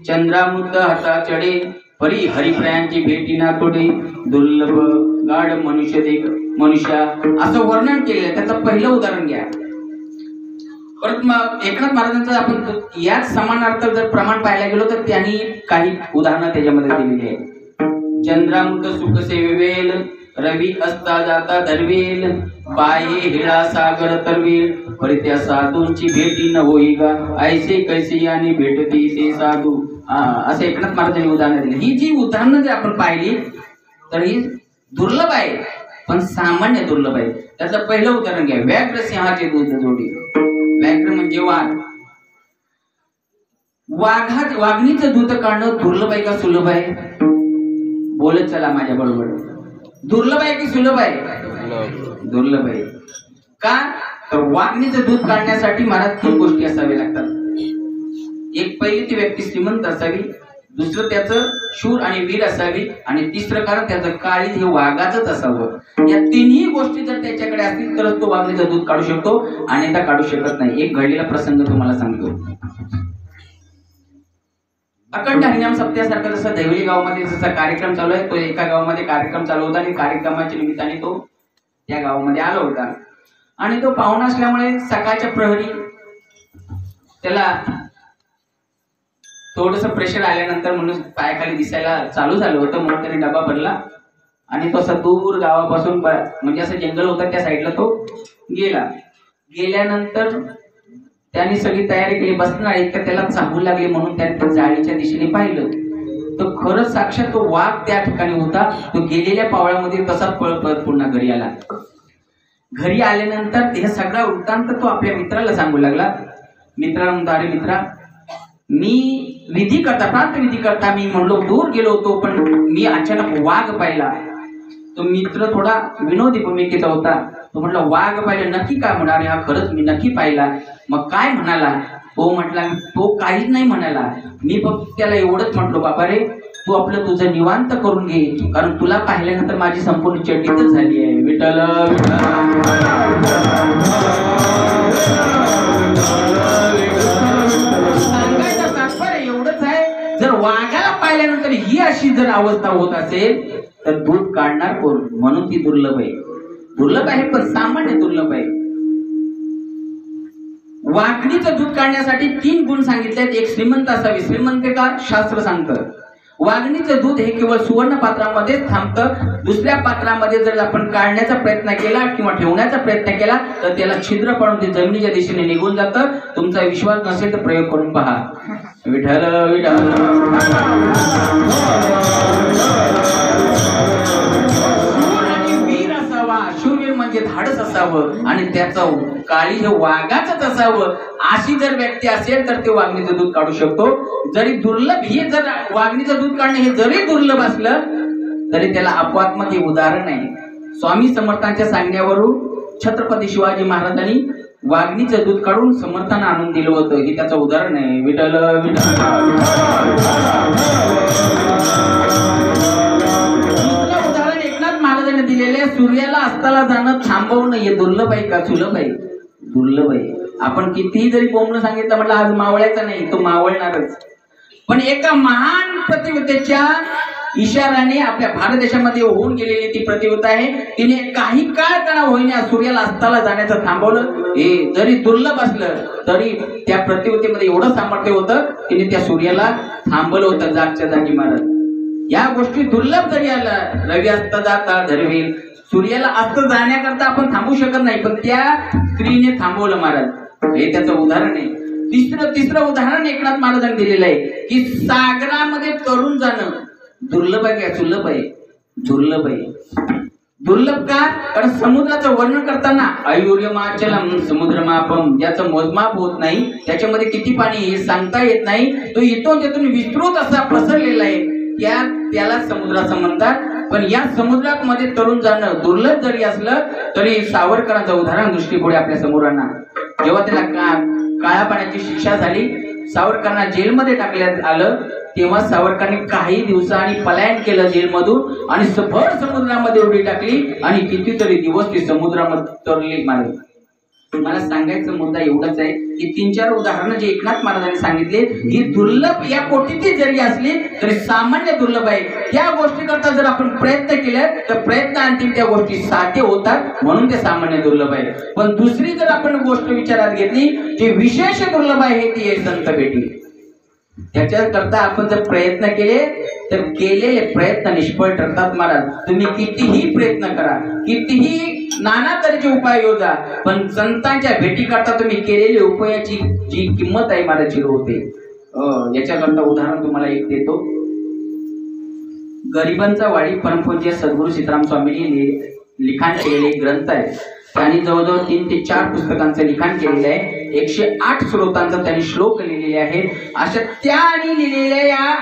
चंद्रामृत हाता चढे, परी हरिप्रायांची भेटी ना तोडे, दुर्लभ गाढ मनुष्या असं वर्णन केलेलं. त्याचं पहिलं उदाहरण घ्या. परत मग एकनाथ महाराजांचं आपण याच समानार्थ जर प्रमाण पाहायला गेलो तर त्यांनी काही उदाहरणं त्याच्यामध्ये दिलेली आहेत. चंद्रामृत सुख सेवेल, रवी असता जाता धरवेल, बाये हिळा सागर तरवेल, परी त्या साधूंची भेटी न होई गा, ऐसे कैसे आणि भेटती ते साधू. असं एकनाथ महाराजांनी उदाहरणं दिली. ही जी उदाहरणं जर आपण पाहिली तर ही दुर्लभ आहे पण सामान्य दुर्लभ आहे. त्याचं पहिलं उदाहरण घ्या, व्याघ्र सिंहाचे दूध जोडी. व्याघ्र म्हणजे वाघणीचं दूध काढणं दुर्लभ आहे का सुलभ आहे? बोलत चला माझ्या बरोबर. दुर्लभ आहे की सुलभ आहे? दुर्लभ आहे. का तर वाघणीचं दूध काढण्यासाठी महाराज तीन गोष्टी असाव्या लागतात. एक पहिली ती व्यक्ती श्रीमंत असावी, दुसरं त्याचं शूर आणि वीर असावी आणि तिसरं कारण त्याचं काळीज हे वाघाचंच असावं. या तिन्ही गोष्टी जर त्याच्याकडे असतील तरच तो वाघणीचं दूध काढू शकतो, अन्यथा काढू शकत नाही. एक घडलेला प्रसंग तुम्हाला सांगतो. अखंड हरिनाम सप्त्यासारखा जसं देवली गावामध्ये जसा कार्यक्रम चालू आहे, तो एका गावामध्ये कार्यक्रम चालू होता आणि कार्यक्रमाच्या निमित्ताने तो त्या गावामध्ये आला होता. आणि तो पाहुणा असल्यामुळे सकाळच्या प्रहरी त्याला थोडस प्रेशर आल्यानंतर म्हणून पायाखाली दिसायला चालू झालं होतं, म्हणून त्याने डबा भरला आणि तो असा दूर गावापासून म्हणजे असं जंगल होतं त्या साईडला तो गेला. गेल्यानंतर त्याने सगळी तयारी केली, बसणार इतकं त्याला चाहू लागली म्हणून त्याने जाळीच्या दिशेने पाहिलं तर खरंच साक्षात तो वाघ त्या ठिकाणी होता. तो गेलेल्या पावळ्यामध्ये तसाच पळत पुन्हा घरी आला. घरी आल्यानंतर हे सगळा वृत्तांत तो आपल्या मित्राला सांगू लागला. मित्राला म्हणतो, अरे मित्रा, मी विधी करता प्रांत विधी करता मी म्हणलो दूर गेलो होतो पण मी अचानक वाघ पाहिला. तो मित्र थोडा विनोदी भूमिकेचा होता. तो म्हटला वाघ पाहिलं नक्की काय? म्हणा, अरे हा खरंच मी नक्की पाहिला. मग काय म्हणाला? तो म्हटला तो काहीच नाही म्हणाला, मी फक्त त्याला एवढंच म्हटलो, बाबा रे तू आपलं तुझं निवांत करून घे, कारण तुला पाहिल्यानंतर माझी संपूर्ण चटितच झाली आहे. विठ्ठल सांगायचं तात्पर्य एवढंच आहे, जर वाघाला पाहिल्यानंतर ही अशी जर अवस्था होत असेल तर दूध काढणार कोण? म्हणून ती दुर्लभ आहे. दुर्लभ आहे पण सामान्य दुर्लभ आहे. वाघणीचं दूध काढण्यासाठी 3 गुण सांगितले आहेत. एक श्रीमंत असावी. श्रीमंत का? शास्त्र सांगतं वाघणीचं दूध हे केवळ सुवर्ण पात्रामध्येच थांबतं. दुसऱ्या पात्रामध्ये जर आपण काढण्याचा प्रयत्न केला किंवा ठेवण्याचा प्रयत्न केला तर त्याला छिद्र पडून ते जमिनीच्या दिशेने निघून जातं. तुमचा विश्वास नसेल तर प्रयोग करून पहा. विठ्ठल विठ्ठल. शूरवीर म्हणजे धाडस असावं आणि त्याचं काळी हे वाघाचंच असावं. अशी जर व्यक्ती असेल तर ते वाघणीचं दूध काढू शकतो. जरी दुर्लभ हे जर वाघणीचं दूध काढणं हे जरी दुर्लभ असलं तरी त्याला अपवादात्मक हे उदाहरण आहे. स्वामी समर्थांच्या सांगण्यावरून छत्रपती शिवाजी महाराजांनी वाघणीचं दूध काढून समर्थांना आणून दिलं होतं. हे त्याचं उदाहरण आहे. विठ्ठल विठ्ठल. महाराजांनी दिलेले सूर्याला अस्ताला जाणं थांबवणं हे दुर्लभ आहे का सुलभ आहे? दुर्लभ आहे. आपण कितीही जरी बोंबलं सांगितलं म्हटलं आज मावळायचा नाही, तो मावळणारच. पण एका महान प्रतिवतेच्या इशाऱ्याने आपल्या भारत देशामध्ये होऊन गेलेली ती प्रतिवता आहे. तिने काही काळ का होईना सूर्याला अस्ताला जाण्याचं थांबवलं. हे जरी दुर्लभ असलं तरी त्या प्रतिवतेमध्ये एवढं सामर्थ्य होतं, तिने त्या सूर्याला थांबवलं होतं जागच्या जागी. महाराज या गोष्टी दुर्लभ जरी आला, रवी अस्त जाता धरवील, सूर्याला अस्त जाण्याकरता आपण थांबू शकत नाही, पण त्या स्त्रीने थांबवलं महाराज. हे त्याचं उदाहरण आहे. तिसरं उदाहरण एकनाथ महाराजांनी दिलेलं आहे की सागरामध्ये तरुण जाणं दुर्लभ आहे का सुलभ आहे? दुर्लभ आहे. दुर्लभ का? कारण समुद्राचं वर्णन करताना आयुर्यमाचलम समुद्रमापम, ज्याचं मोजमाप होत नाही, त्याच्यामध्ये किती पाणी हे सांगता येत नाही, तो इथून त्यातून विस्तृत असा पसरलेला आहे, त्याला समुद्राचं म्हणतात. पण या समुद्रामध्ये तरुण जाणं दुर्लभ जरी असलं तरी सावरकरांचं उदाहरण दृष्टीपुढे आपल्या समोर आणा. जेव्हा त्याला काळ्या पाण्याची शिक्षा झाली, सावरकरांना जेलमध्ये टाकण्यात आलं, तेव्हा सावरकरांनी काही दिवसांनी पलायन केलं जेलमधून आणि भर समुद्रामध्ये उडी टाकली आणि कितीतरी दिवस ती समुद्रामध्ये तरली मारली. मला सांगायचा मुद्दा एवढाच आहे की 3-4 उदाहरणं जे एकनाथ महाराजांनी सांगितले ही दुर्लभ या कोटीची जरी असली तरी सामान्य दुर्लभ आहे. त्या गोष्टी करता जर आपण प्रयत्न केले तर प्रयत्न अंतिम त्या गोष्टी साध्य होतात, म्हणून ते सामान्य दुर्लभ आहे. पण दुसरी जर आपण गोष्ट विचारात घेतली जी विशेष दुर्लभ आहे ती आहे संत भेटी. त्याच्याकरता आपण जर प्रयत्न केले तर केलेले प्रयत्न निष्फळ ठरतात महाराज. तुम्ही कितीही प्रयत्न करा, कितीही नाना तऱ्हेचे उपाय योजा, पण संतांच्या भेटी करता तुम्ही केलेल्या उपायाची जी किंमत आहे महाराज झिरो होते. याच्याकरता उदाहरण तुम्हाला एक देतो. गरिबांचा वाडी परमपूज्य सद्गुरू सीताराम स्वामींनी लिखाण केलेले ग्रंथ आहे. त्यांनी जवळजवळ 3 ते 4 पुस्तकांचं लिखाण केलेलं आहे. 108 श्लोकांचा त्यांनी श्लोक लिहिलेले आहेत. अशा त्यांनी लिहिलेल्या या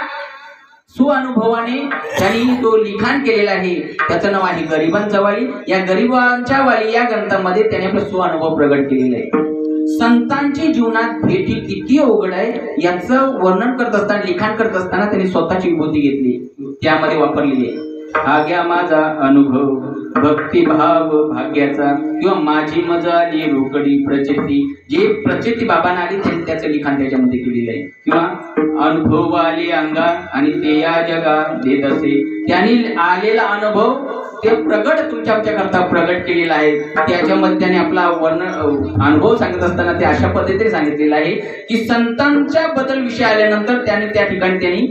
सुअनुभवाने त्यांनी तो लिखाण केलेला आहे. त्याचं नाव आहे गरिबांचा वाली. या गरिबांच्या वाली या ग्रंथामध्ये त्यांनी आपला सुअनुभव प्रगट केलेला आहे. संतांची जीवनात भेटी किती अवघड आहे याचं वर्णन करत असताना, लिखाण करत असताना त्यांनी स्वतःची विभूती घेतली, त्यामध्ये वापरलेली आहे. हा घ्या माझा अनुभव भक्तिभाव भाग्याचा, किंवा माझी मजाली रोकडी प्रचिती, जे प्रचिती बाबांना आली त्यांनी त्याचं लिखाण त्याच्यामध्ये केलेलं आहे. किंवा अनुभव आले अंगा आणि ते या जगा देत असे, त्यांनी आलेला अनुभव ते प्रगट तुमच्या करता प्रगट केलेला आहे. त्याच्यामध्ये त्याने आपला अनुभव सांगत असताना ते अशा पद्धतीने सांगितलेला आहे की संतांच्या बद्दल विषय आल्यानंतर त्याने त्या ठिकाणी त्यांनी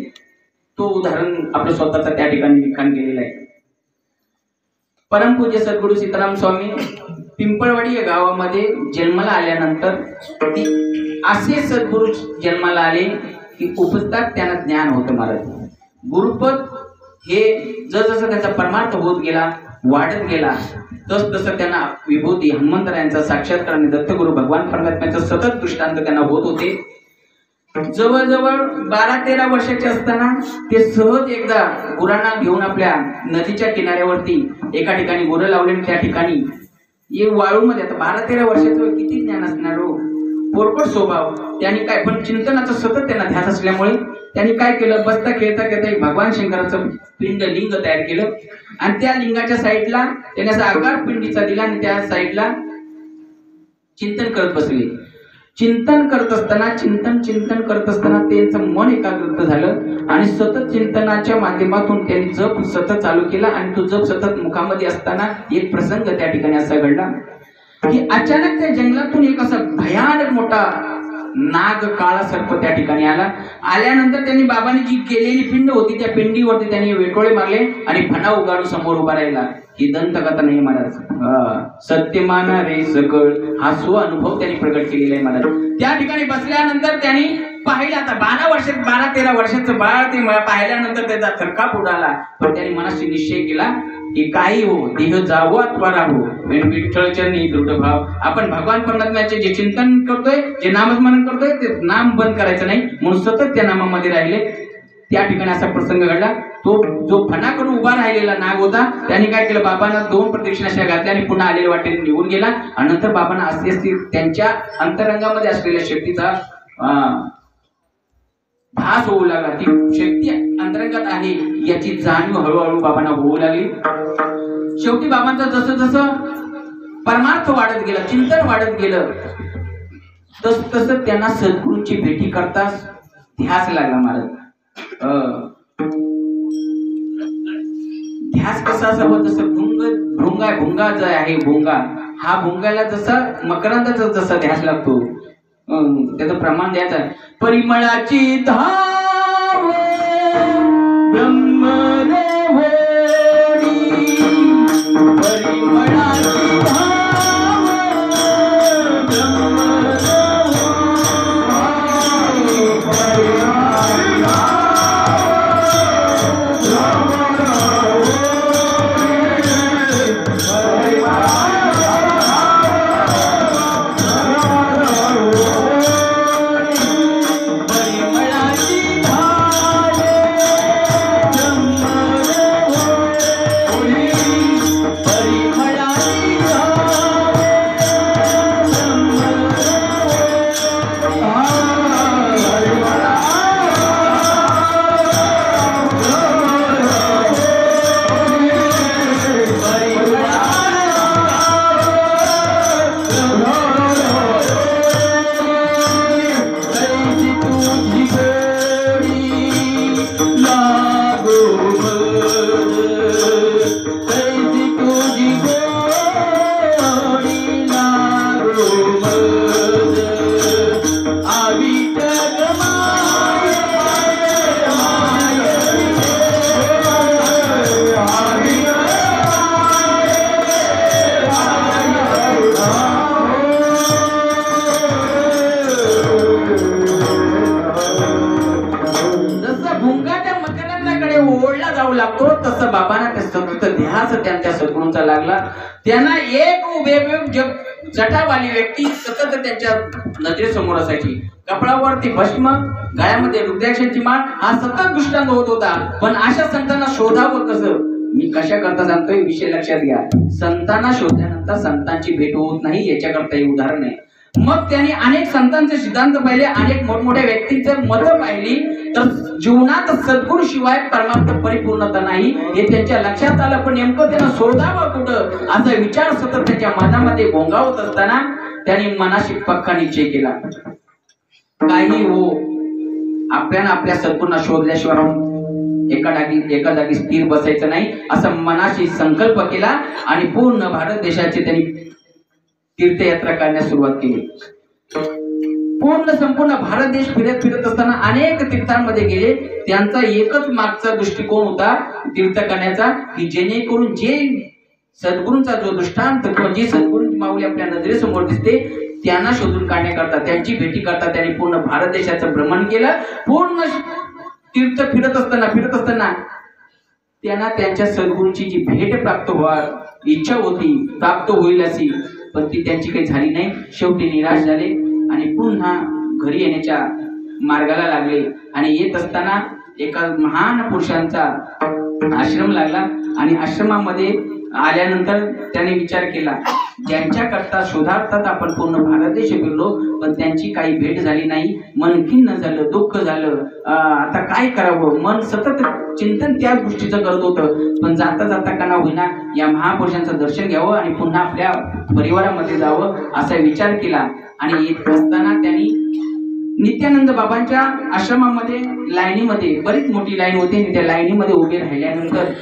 तो उदाहरण आपलं स्वतःचा त्या ठिकाणी लिखाण केलेलं आहे. परमपूज्य सद्गुरू सीताराम स्वामी पिंपळवाडी या गावामध्ये जन्माला आल्यानंतर असे सद्गुरू जन्माला आले की उपस्थित त्यांना ज्ञान होतं महाराज. गुरुपद हे जसं त्याचा परमार्थ होत गेला, वाढत गेला, तसं त्यांना विभूती हनुमंतरायांचा साक्षात्कार आणि दत्तगुरु भगवान परमात्म्याचा सतत दृष्टांत त्यांना होत होते. जवळजवळ 12-13 वर्षाचे असताना ते सहज एकदा गुरांना घेऊन आपल्या नदीच्या किनाऱ्यावरती एका ठिकाणी गुरं लावले. त्या ठिकाणी ये वाळूमध्ये, आता 12-13 वर्षाचं किती ज्ञान असणार हो, पोरपट स्वभाव. त्यांनी काय, पण चिंतनाचं सतत त्यांना ध्यास असल्यामुळे त्यांनी काय केलं, बसता खेळता खेळता भगवान शंकराचं पिंड लिंग तयार केलं आणि त्या लिंगाच्या साईडला त्याने असा आकार पिंडीचा दिला आणि त्या साईडला चिंतन करत बसले. चिंतन करत असताना त्यांचं मन एकाग्र झालं आणि सतत चिंतनाच्या माध्यमातून त्यांनी जप सतत चालू केला. आणि तो जप सतत मुखामध्ये असताना एक प्रसंग त्या ठिकाणी असा घडला की अचानक त्या जंगलातून एक असा भयानक मोठा नाग, काळा सर्प त्या ठिकाणी आला. आल्यानंतर त्यांनी बाबांनी जी केलेली पिंड होती त्या पिंडीवरती त्यांनी वेटोळे मारले आणि फणा उगारून समोर उभा राहिला. ही दंतकथा नाही महाराज, सत्यमाना रे सकळ हा अनुभव त्यांनी प्रगट केलेला आहे महाराज. त्या ठिकाणी बसल्यानंतर त्यांनी पाहिलं, आता 12-13 वर्षाचं बाळ ते पाहिल्यानंतर त्याचा थरकाप उडाला. पण त्यांनी मनाशी निश्चय केला की काही हो, देह जावो अथवा राहो, विठ्ठल चरणी दृढ भाव. आपण भगवान परमात्म्याचे जे चिंतन करतोय, जे नामस्मरण करतोय, ते नाम बंद करायचं नाही, म्हणून सतत त्या नामामध्ये राहिले. त्या ठिकाणी असा प्रसंग घडला. तो जो फणा करून उभा राहिलेला नाग होता त्यांनी काय केलं, बाबांना 2 प्रदक्षिणा अशा घातल्या आणि पुन्हा आलेल्या वाटेने निघून गेला. आणि नंतर बाबांना असते त्यांच्या अंतरंगामध्ये असलेल्या शक्तीचा भास होऊ लागला. ती शक्ती अंतरंगात आहे याची जाणीव हळूहळू बाबांना होऊ लागली. शेवटी बाबांचं जसं जसं परमार्थ वाढत गेला, चिंतन वाढत गेलं, तसं त्यांना सद्गुरूंची भेटी करता ध्यास लागला महाराज. ध्यास कसा असावा, जसं भुंगा जो आहे, भुंगा हा भुंगाला जसा मकरंदाचा जसा ध्यास लागतो त्याचं प्रमाण द्यायचं. परिमळाची धाव ब्रह्म ओढला जाऊ लागतो तसं बाबांना त्या सतत ध्यास त्यांच्या सद्गुरूंचा लागला. त्यांना एक उभे जटावाली व्यक्ती सतत त्यांच्या नजरेसमोर असायची. कपडावरती भस्म, गळ्यामध्ये रुद्राक्षाची माळ हा सतत दृष्टांत होत होता. पण अशा संतांना शोधावं कसं? मी कशा करता सांगतोय, विषय लक्षात घ्या. संतांना शोधल्यानंतर संतांची भेट होत नाही, याच्याकरता हे उदाहरण आहे. मग त्यांनी अनेक संतांचे सिद्धांत पाहिले, अनेक मोठमोठ्या व्यक्तींचे मत पाहिली, तर जीवनात सद्गुरू शिवाय परमार्थ परिपूर्णता नाही हे त्यांच्या लक्षात आलं. पण नेमकं त्यांना शोधावं कुठं असा विचार सतत त्यांच्या मनामध्ये घोंगावत असताना त्यांनी मनाशी पक्का निश्चय केला, काही हो, आपल्याला आपल्या सद्गुरूंना शोधल्याशिवाय एका जागी स्थिर बसायचं नाही, असा मनाशी संकल्प केला. आणि पूर्ण भारत देशाचे त्यांनी तीर्थयात्रा करण्यास सुरुवात केली. संपूर्ण भारत देश फिरत असताना अनेक तीर्थांमध्ये गेले. त्यांचा एकच मागचा दृष्टिकोन होता तीर्थ करण्याचा, की जेणेकरून जे सद्गुरूंचा जो दृष्टांत किंवा जी सद्गुरूंची माऊली आपल्या नजरेसमोर दिसते त्यांना शोधून काढण्याकरता, त्यांची भेटी करता त्यांनी पूर्ण भारत देशाचं भ्रमण केलं. पूर्ण तीर्थ फिरत असताना त्यांना त्यांच्या सद्गुरूंची जी भेट प्राप्त व्हावी इच्छा होती, प्राप्त होईल अशी, पण ती त्यांची काही झाली नाही. शेवटी निराश झाले आणि पुन्हा घरी येण्याच्या मार्गाला लागले. आणि येत असताना एका महान पुरुषांचा आश्रम लागला. आणि आश्रमामध्ये आल्यानंतर त्याने विचार केला, ज्यांच्याकरता शोधार्थात आपण पूर्ण भारत देश फिरलो पण त्यांची काही भेट झाली नाही, मन खिन्न झालं, दुःख झालं, आता काय करावं, मन सतत चिंतन त्या गोष्टीचं करत होतं. पण जाता जाता का ना होईना या महापुरुषांचं दर्शन घ्यावं आणि पुन्हा आपल्या परिवारामध्ये जावं असा विचार केला. आणि येत असताना त्यांनी नित्यानंद बाबांच्या आश्रमामध्ये लाईनीमध्ये, बरीच मोठी लाईन होती, आणि त्या लाईनीमध्ये उभे राहिल्यानंतर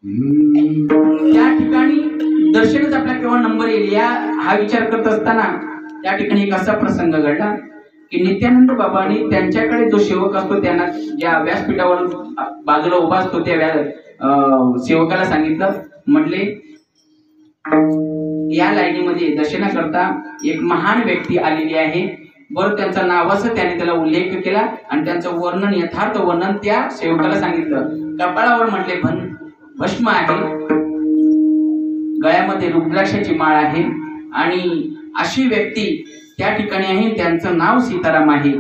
त्या ठिकाणी दर्शनच आपला केव्हा नंबर येईल हा विचार करत असताना त्या ठिकाणी एक असा प्रसंग घडला की नित्यानंद बाबांनी त्यांच्याकडे जो सेवक असतो त्यांना ज्या व्यासपीठावर बाजूला उभा असतो त्या सेवकाला सांगितलं, म्हटले या लाईनीमध्ये दर्शनाकरता एक महान व्यक्ती आलेली आहे. बरं, त्यांचं नाव असं त्याने त्याला उल्लेख केला आणि त्यांचं वर्णन, यथार्थ वर्णन त्या सेवकाला सांगितलं. कपाळावर म्हटले भस्म आहे, गळ्यामध्ये रुद्राक्षाची माळ आहे आणि अशी व्यक्ती त्या ठिकाणी आहे, त्यांचं नाव सीताराम आहे.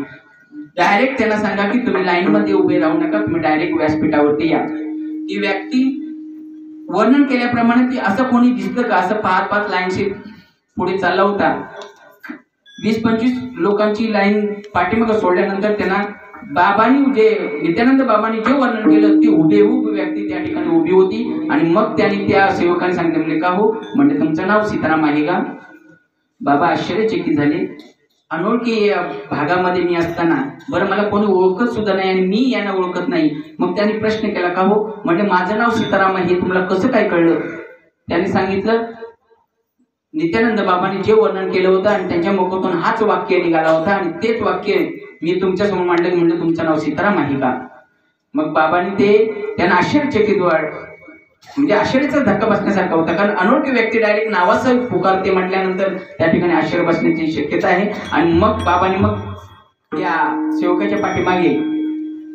डायरेक्ट त्यांना सांगा की तुम्ही लाईन मध्ये उभे राहू नका, तुम्ही डायरेक्ट व्यासपीठावरती या. ती व्यक्ती वर्णन केल्याप्रमाणे ती असं कोणी दिसतं का असं पाहत लाईनशी पुढे चालला होता. 20-25 लोकांची लाईन पाठीमागे सोडल्यानंतर त्यांना नित्यानंद बाबांनी जे वर्णन केलं ती हुबेहूब व्यक्ती त्या ठिकाणी उभी होती. आणि मग त्यांनी त्या सेवकाने सांगितले, म्हणजे का हो, म्हणजे तुमचं नाव सीताराम आहे का? बाबा आश्चर्यचकित झाले. अनोळखी भागामध्ये मी असताना, बरं मला कोणी ओळखत सुद्धा नाही आणि मी यांना ओळखत नाही. मग त्यांनी प्रश्न केला, का हो, म्हणजे माझं नाव सीताराम आहे, तुम्हाला कसं काय कळलं? त्यांनी सांगितलं, नित्यानंद बाबांनी जे वर्णन केलं होतं आणि त्यांच्या मुखातून हाच वाक्य निघाला होता आणि तेच वाक्य मी तुमच्या समोर मांडलं, म्हणजे तुमचं नाव सीताराम आहे का? मग बाबांनी त्यांना आश्चर्यचकित म्हणजे आश्चर्याचा धक्का बसण्यासारखा होता, कारण अनोळखी व्यक्ती डायरेक्ट नावासह पुकारते म्हटल्यानंतर त्या ठिकाणी आश्चर्य बसण्याची शक्यता आहे. आणि मग बाबांनी त्या सेवकाच्या पाठीमागे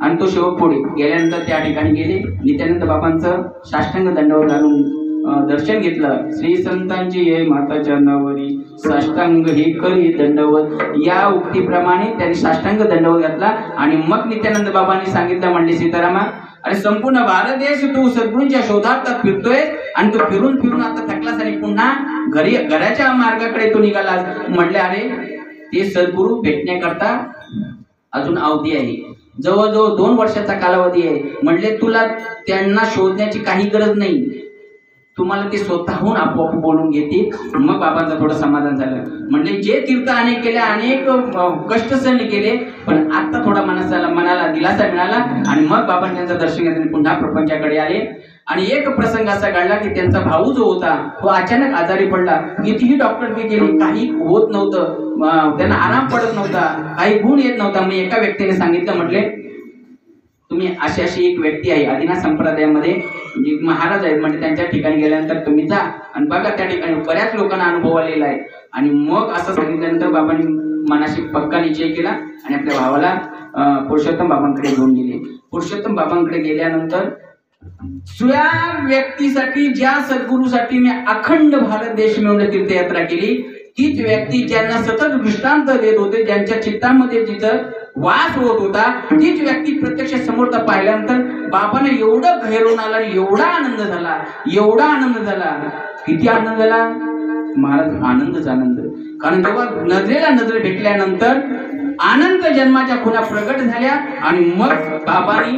आणि तो सेवक पुढे गेल्यानंतर त्या ठिकाणी गेले. नित्यानंद बाबांचं साष्टांग दंडवत घालून दर्शन घेतलं. श्री संतांची ये माताच्या नावारी साष्टांग हे करी दंडवत, या उक्तीप्रमाणे त्यांनी साष्टांग दंडवत घातला. आणि मग नित्यानंद बाबांनी सांगितलं, म्हणले सीतारामा, अरे संपूर्ण भारत देश तू सद्गुरूंच्या शोधात फिरतोय आणि तू फिरून फिरून आता थकलास आणि पुन्हा घराच्या मार्गाकडे तू निघालास. म्हटले, अरे ते सद्गुरू भेटण्याकरता अजून अवधी आहे, जवळजवळ 2 वर्षाचा कालावधी आहे. म्हटले, तुला त्यांना शोधण्याची काही गरज नाही, तुम्हाला ते स्वतःहून आपोआप बोलून घेतील. मग बाबांचं थोडं समाधान झालं. म्हणले, जे तीर्थ अनेक केले, अनेक कष्ट सहन केले, पण आता थोडा मनाला दिलासा मिळाला. आणि मग बाबांनी त्यांचं दर्शन घेतलं, पुन्हा प्रपंचाकडे आले. आणि एक प्रसंग असा घडला की त्यांचा भाऊ जो होता तो अचानक आजारी पडला. कितीही डॉक्टर केली, काही होत नव्हतं, त्यांना आराम पडत नव्हता, काही गुण येत नव्हता. मग एका व्यक्तीने सांगितलं, म्हटले, तुम्ही अशी एक व्यक्ती आहे आदिनाथ संप्रदायामध्ये, महाराज आहेत, म्हणजे त्यांच्या ठिकाणी गेल्यानंतर तुम्ही जा आणि बघा, त्या ठिकाणी बऱ्याच लोकांना अनुभव आलेला आहे. आणि मग असं सांगितल्यानंतर बाबांनी मनाशी पक्का निश्चय केला आणि आपल्या भावाला पुरुषोत्तम बाबांकडे घेऊन गेले. पुरुषोत्तम बाबांकडे गेल्यानंतर ज्या व्यक्तीसाठी, ज्या सद्गुरूसाठी मी अखंड भारत देश मिळवून तीर्थयात्रा केली, तीच व्यक्ती ज्यांना सतत दृष्टांत देत होते, ज्यांच्या चित्तामध्ये तिचं वास होत होता, तीच व्यक्ती प्रत्यक्ष समोर पाहिल्यानंतर बाबांना एवढं गहिरून आला, एवढा आनंद झाला, एवढा आनंद झाला. किती आनंद झाला महाराज, आनंदच आनंद. कारण जेव्हा नजरेला नजर भेटल्यानंतर अनंत जन्माच्या खुणा प्रगट झाल्या. आणि मग बाबांनी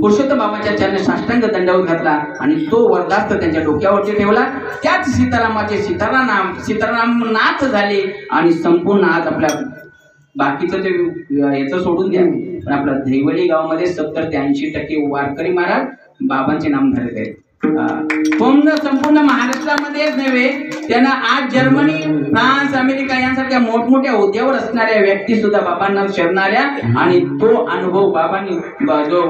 पुरुषोत्तम बाबाच्या चरणी साष्टांग दंडवत घातला आणि तो वरदास्त त्यांच्या डोक्यावरती ठेवला. त्याच सीतारामाचे सीताराम नाथ झाले. आणि संपूर्ण आज आपल्या बाकीचं ते याचं सोडून द्या, पण आपल्या धैवली गावामध्ये 70 ते 80% वारकरी महाराज बाबांचे नाम धरत आहेत. संपूर्ण महाराष्ट्रामध्येच नव्हे, त्यांना आज जर्मनी, फ्रान्स, अमेरिका यांसारख्या मोठमोठ्या हुद्द्यावर असणाऱ्या व्यक्ती सुद्धा बाबांना शरणाऱ्या. आणि तो अनुभव बाबांनी जो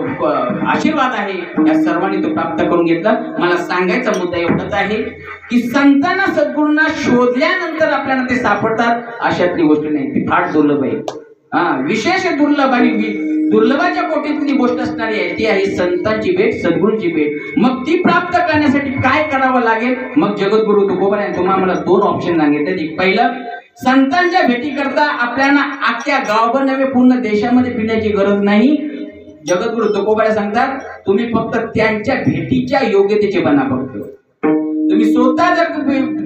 आशीर्वाद आहे या सर्वांनी तो प्राप्त करून घेतला. मला सांगायचा मुद्दा एवढाच आहे की संतांना, सद्गुरूंना शोधल्यानंतर आपल्याला ते सापडतात अशातली गोष्ट नाही, ती फार दुर्लभ आहे. विशेष दुर्लभ आणि दुर्लभाच्या कोटीतली गोष्ट असणारी आहे ती आहे संतांची भेट, सद्गुरूंची भेट. मग ती प्राप्त करण्यासाठी काय करावं लागेल? मग जगद्गुरु तुकोबा यांनी तुम्हाला मला 2 ऑप्शन सांगितले. एक, पहिलं, संतांच्या भेटी करता आपल्याला अख्ख्या गावभर नव्हे पूर्ण देशामध्ये फिरण्याची गरज नाही. जगद्गुरु तुकोबा सांगतात, तुम्ही फक्त त्यांच्या भेटीच्या योग्यतेचे बना. फक्त तुम्ही स्वतः जर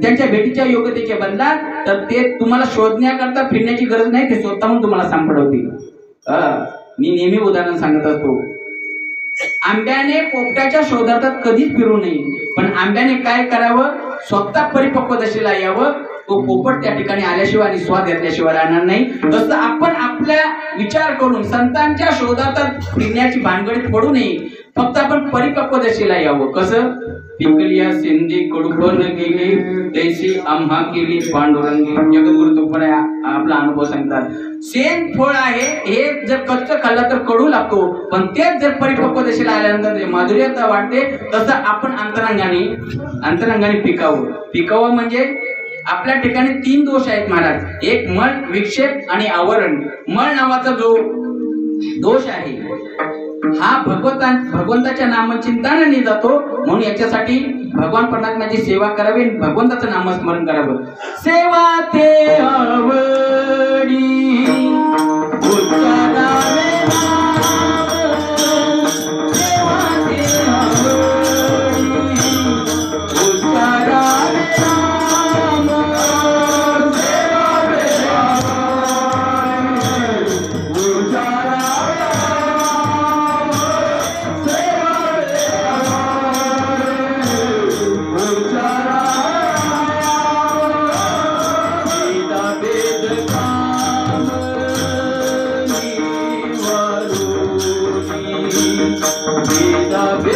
त्यांच्या भेटीच्या योग्यतेचे बनला तर ते तुम्हाला शोधण्याकरता फिरण्याची गरज नाही, ते स्वतःहून तुम्हाला सापडवतील. मी नेहमी उदाहरण सांगत असतो, आंब्याने पोपट्याच्या शोधात कधीच फिरू नये, पण आंब्याने काय करावं, स्वतः परिपक्व दशेला यावं. तो पोपट त्या ठिकाणी आल्याशिवाय आणि स्वाद घेतल्याशिवाय राहणार नाही. तसं आपण आपल्या विचार करून संतांच्या शोधात फिरण्याची भानगडीत पडू नये, फक्त आपण परिपक्व दशेला यावं. कसं? पिकलिया सिंधी कडूपण गेली तैसी आम्हा केली पांडुरंगी. जगद्गुरु तुकोबा आपला अनुभव सांगतात. सेम फळ आहे, हे जर कच्च खाल्लं तर कडू लागतो, पण तेच जर परिपक्व दशेला आल्यानंतर माधुर्यता वाटते. तसं आपण अंतरंगाने पिकावं म्हणजे आपल्या ठिकाणी 3 दोष आहेत महाराज. एक मळ, विक्षेप आणि आवरण. मळ नावाचा जो दोष आहे हा भगवंताच्या नामचिंतनाने जातो. म्हणून याच्यासाठी भगवान परमात्म्याची सेवा करावी, भगवंताचं नामस्मरण करावं. सेवा ते आवडी उच्चारावे वेद